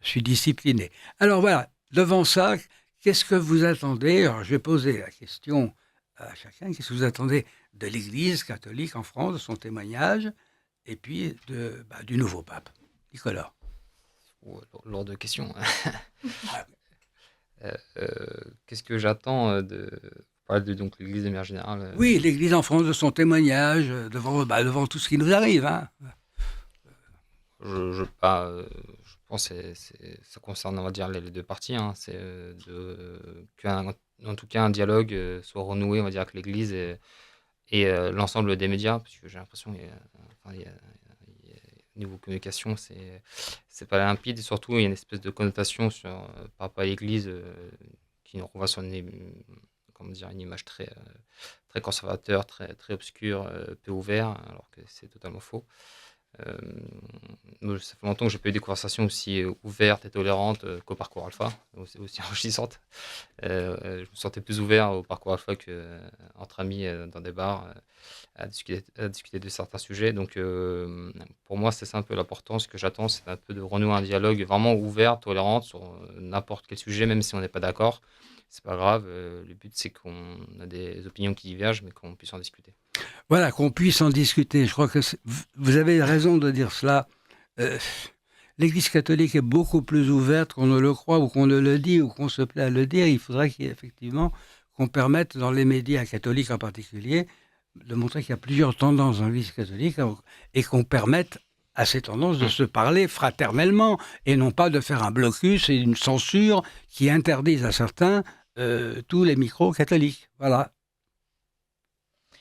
Je suis discipliné. Alors voilà, devant ça, qu'est-ce que vous attendez ? Alors, je vais poser la question à chacun. Qu'est-ce que vous attendez de l'Église catholique en France, de son témoignage, et puis du nouveau pape ? Nicolas. Lourde de questions. Qu'est-ce que j'attends de donc l'Église de manière générale Oui, l'Église en France, de son témoignage, devant tout ce qui nous arrive. Hein. Je pense que ça concerne, on va dire, les deux parties. Hein. C'est en tout cas un dialogue soit renoué, on va dire, avec l'Église et l'ensemble des médias, parce que j'ai l'impression niveau communication, c'est pas limpide. Et surtout, il y a une espèce de connotation par rapport à l'Église qui nous renvoie sur une image très, très conservateur, très, très obscure, peu ouvert, alors que c'est totalement faux. Ça fait longtemps que j'ai pas eu des conversations aussi ouvertes et tolérantes qu'au parcours alpha, aussi enrichissantes. Je me sentais plus ouvert au parcours alpha qu'entre amis dans des bars à discuter de certains sujets. Donc pour moi, c'est ça un peu l'importance. Ce que j'attends, c'est un peu de renouer un dialogue vraiment ouvert, tolérant sur n'importe quel sujet, même si on n'est pas d'accord. C'est pas grave. Le but, c'est qu'on a des opinions qui divergent, mais qu'on puisse en discuter. Voilà, qu'on puisse en discuter. Je crois que vous avez raison de dire cela. L'Église catholique est beaucoup plus ouverte qu'on ne le croit ou qu'on ne le dit ou qu'on se plaît à le dire. Il faudrait effectivement qu'on permette, dans les médias catholiques en particulier, de montrer qu'il y a plusieurs tendances dans l'Église catholique et qu'on permette a ces tendances de se parler fraternellement et non pas de faire un blocus et une censure qui interdisent à certains tous les micros catholiques. Voilà.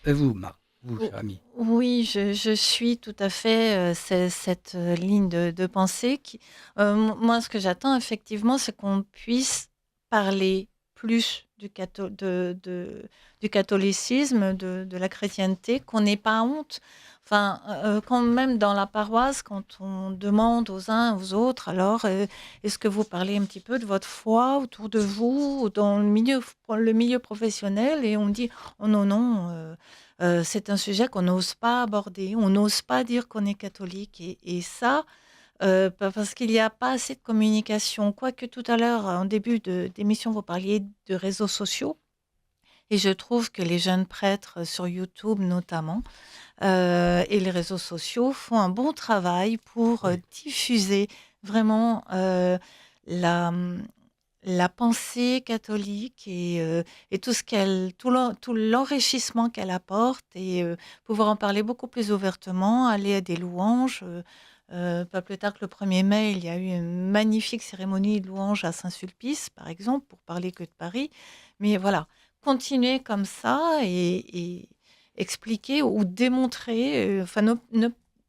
Et vous, Marc, vous, cher ami? Oui, je suis tout à fait cette ligne de pensée. Moi, ce que j'attends effectivement, c'est qu'on puisse parler plus du catholicisme, de la chrétienté, qu'on n'ait pas honte. Enfin, quand même dans la paroisse, quand on demande aux uns aux autres, alors, est-ce que vous parlez un petit peu de votre foi autour de vous, ou dans le milieu professionnel, et on dit, oh non, non. C'est un sujet qu'on n'ose pas aborder, on n'ose pas dire qu'on est catholique. Et ça, parce qu'il n'y a pas assez de communication. Quoique tout à l'heure, en début d'émission, vous parliez de réseaux sociaux. Et je trouve que les jeunes prêtres, sur YouTube notamment, et les réseaux sociaux font un bon travail pour diffuser vraiment la, la pensée catholique et tout l'enrichissement qu'elle apporte, et pouvoir en parler beaucoup plus ouvertement, aller à des louanges. Pas plus tard que le 1er mai, il y a eu une magnifique cérémonie de louanges à Saint-Sulpice, par exemple, pour parler que de Paris. Mais voilà, continuer comme ça et expliquer ou démontrer, enfin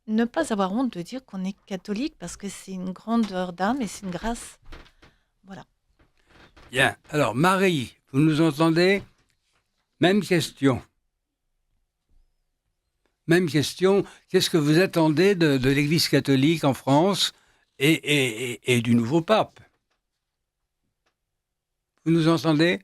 ne pas avoir honte de dire qu'on est catholique, parce que c'est une grandeur d'âme et c'est une grâce. Voilà. Bien. Alors, Marie, vous nous entendez? Même question. Même question. Qu'est-ce que vous attendez de l'Église catholique en France et du nouveau pape? Vous nous entendez?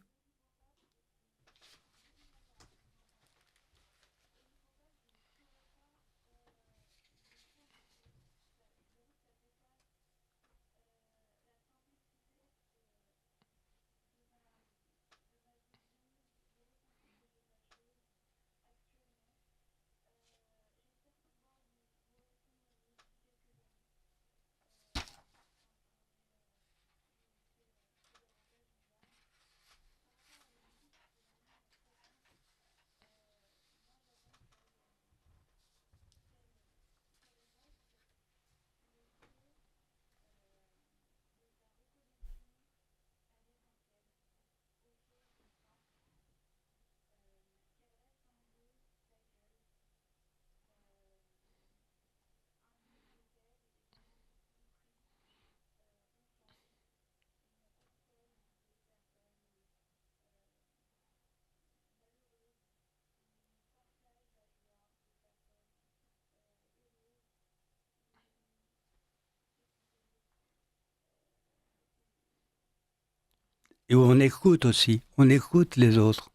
Et où on écoute aussi. On écoute les autres.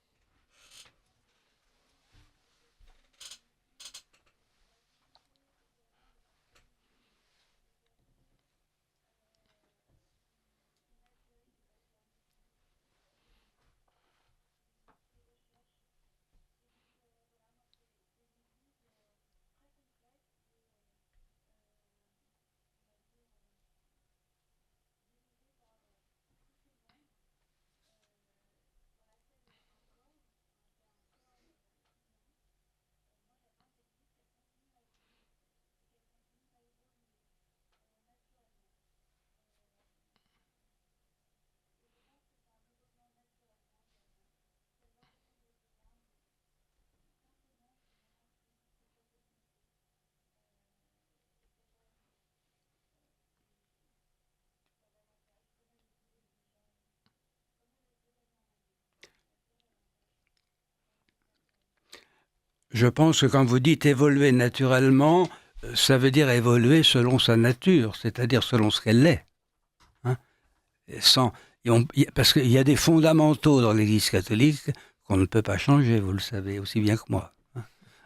Je pense que quand vous dites évoluer naturellement, ça veut dire évoluer selon sa nature, c'est-à-dire selon ce qu'elle est. Hein. Parce qu'il y a des fondamentaux dans l'Église catholique qu'on ne peut pas changer, vous le savez aussi bien que moi. Hein.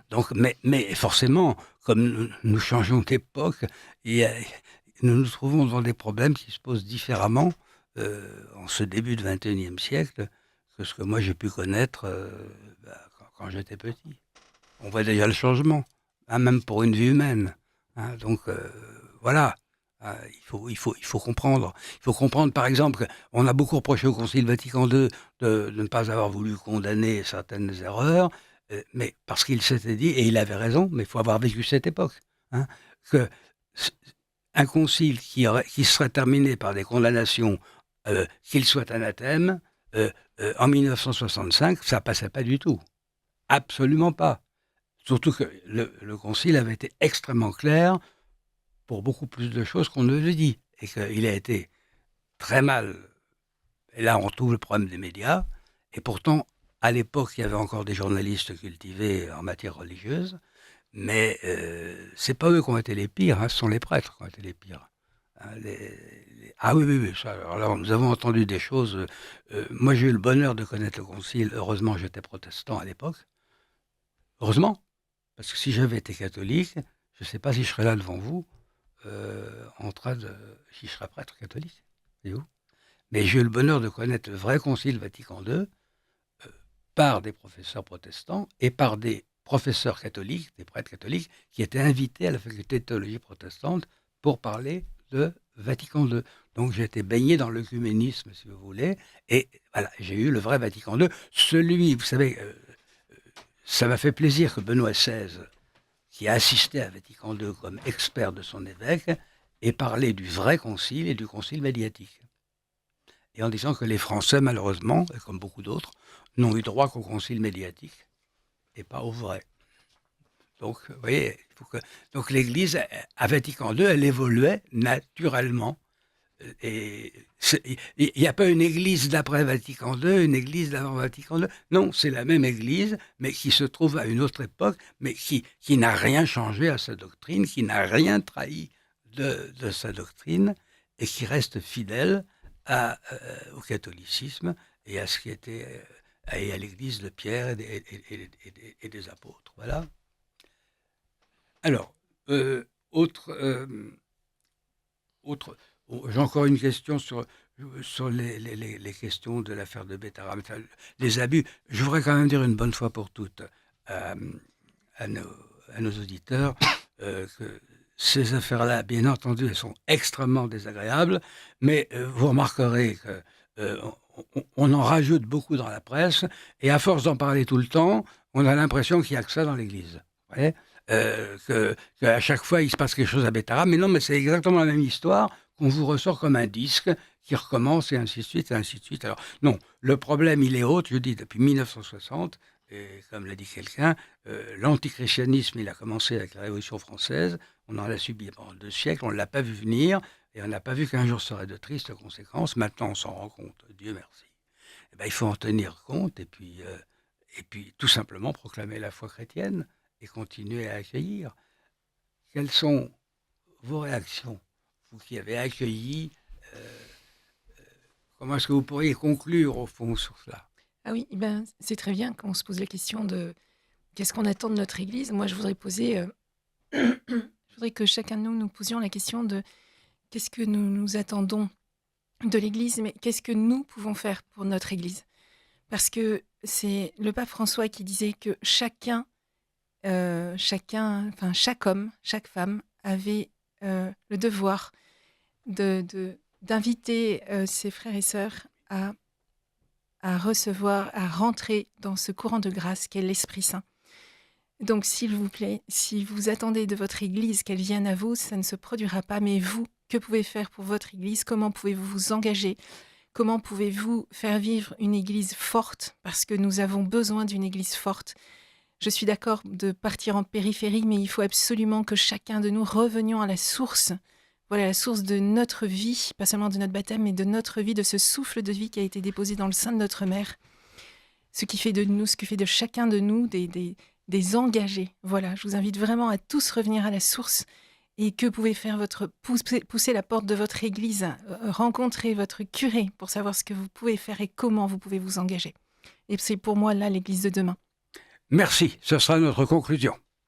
Donc, mais forcément, comme nous changeons d'époque, nous nous trouvons dans des problèmes qui se posent différemment en ce début du XXIe siècle que ce que moi j'ai pu connaître quand j'étais petit. On voit déjà le changement, hein, même pour une vie humaine. Hein, donc voilà, il faut comprendre. Il faut comprendre, par exemple, qu'on a beaucoup reproché au Concile Vatican II de ne pas avoir voulu condamner certaines erreurs, mais parce qu'il s'était dit, et il avait raison, mais il faut avoir vécu cette époque, hein, que un concile qui serait terminé par des condamnations, qu'il soit anathème, en 1965, ça passait pas du tout. Absolument pas. Surtout que le concile avait été extrêmement clair pour beaucoup plus de choses qu'on ne le dit. Et qu'il a été très mal. Et là, on trouve le problème des médias. Et pourtant, à l'époque, il y avait encore des journalistes cultivés en matière religieuse. Mais c'est pas eux qui ont été les pires, ce sont les prêtres qui ont été les pires. Ah oui, ça, alors nous avons entendu des choses. Moi, j'ai eu le bonheur de connaître le concile. Heureusement, j'étais protestant à l'époque. Heureusement, parce que si j'avais été catholique, je ne sais pas si je serais là devant vous, si je serais prêtre catholique, voyez-vous. Mais j'ai eu le bonheur de connaître le vrai concile Vatican II par des professeurs protestants et par des professeurs catholiques, des prêtres catholiques, qui étaient invités à la faculté de théologie protestante pour parler de Vatican II. Donc j'ai été baigné dans l'œcuménisme, si vous voulez, et voilà, j'ai eu le vrai Vatican II. Celui, vous savez, ça m'a fait plaisir que Benoît XVI, qui a assisté à Vatican II comme expert de son évêque, ait parlé du vrai concile et du concile médiatique. Et en disant que les Français, malheureusement, et comme beaucoup d'autres, n'ont eu droit qu'au concile médiatique et pas au vrai. Donc, vous voyez, donc l'Église, à Vatican II, elle évoluait naturellement. Et il n'y a pas une Église d'après Vatican II, une Église d'avant Vatican II. Non, c'est la même Église, mais qui se trouve à une autre époque, mais qui n'a rien changé à sa doctrine, qui n'a rien trahi de sa doctrine, et qui reste fidèle au catholicisme et à ce qui était et à l'Église de Pierre et des apôtres. Voilà. Alors, j'ai encore une question sur les questions de l'affaire de Bétarab, les abus. Je voudrais quand même dire une bonne fois pour toutes à nos auditeurs que ces affaires-là, bien entendu, elles sont extrêmement désagréables, mais vous remarquerez qu'on en rajoute beaucoup dans la presse, et à force d'en parler tout le temps, on a l'impression qu'il n'y a que ça dans l'Église. Vous voyez qu'à chaque fois, il se passe quelque chose à Bétarab, mais non, mais c'est exactement la même histoire qu'on vous ressort comme un disque qui recommence, et ainsi de suite, et ainsi de suite. Alors, non, le problème, il est autre, je dis, depuis 1960, et comme l'a dit quelqu'un, l'antichristianisme, il a commencé avec la Révolution française, on en a subi pendant 2 siècles, on ne l'a pas vu venir, et on n'a pas vu qu'un jour serait de tristes conséquences. Maintenant, on s'en rend compte, Dieu merci. Eh ben, il faut en tenir compte, et puis tout simplement proclamer la foi chrétienne, et continuer à accueillir. Quelles sont vos réactions, vous qui avez accueilli, comment est-ce que vous pourriez conclure au fond sur cela? Ah oui, ben, c'est très bien qu'on se pose la question de qu'est-ce qu'on attend de notre Église. Moi, je voudrais poser, je voudrais que chacun de nous posions la question de qu'est-ce que nous attendons de l'Église, mais qu'est-ce que nous pouvons faire pour notre Église. Parce que c'est le pape François qui disait que chaque homme, chaque femme avait le devoir d'inviter ses frères et sœurs à recevoir, à rentrer dans ce courant de grâce qu'est l'Esprit Saint. Donc, s'il vous plaît, si vous attendez de votre Église qu'elle vienne à vous, ça ne se produira pas. Mais vous, que pouvez-vous faire pour votre Église? Comment pouvez-vous vous engager? Comment pouvez-vous faire vivre une Église forte? Parce que nous avons besoin d'une Église forte. Je suis d'accord de partir en périphérie, mais il faut absolument que chacun de nous revenions à la source. Voilà, la source de notre vie, pas seulement de notre baptême, mais de notre vie, de ce souffle de vie qui a été déposé dans le sein de notre mère. Ce qui fait de nous, ce qui fait de chacun de nous des engagés. Voilà, je vous invite vraiment à tous revenir à la source. Et que pouvez faire pousser la porte de votre église, rencontrer votre curé pour savoir ce que vous pouvez faire et comment vous pouvez vous engager. Et c'est pour moi là l'église de demain. Merci, ce sera notre conclusion.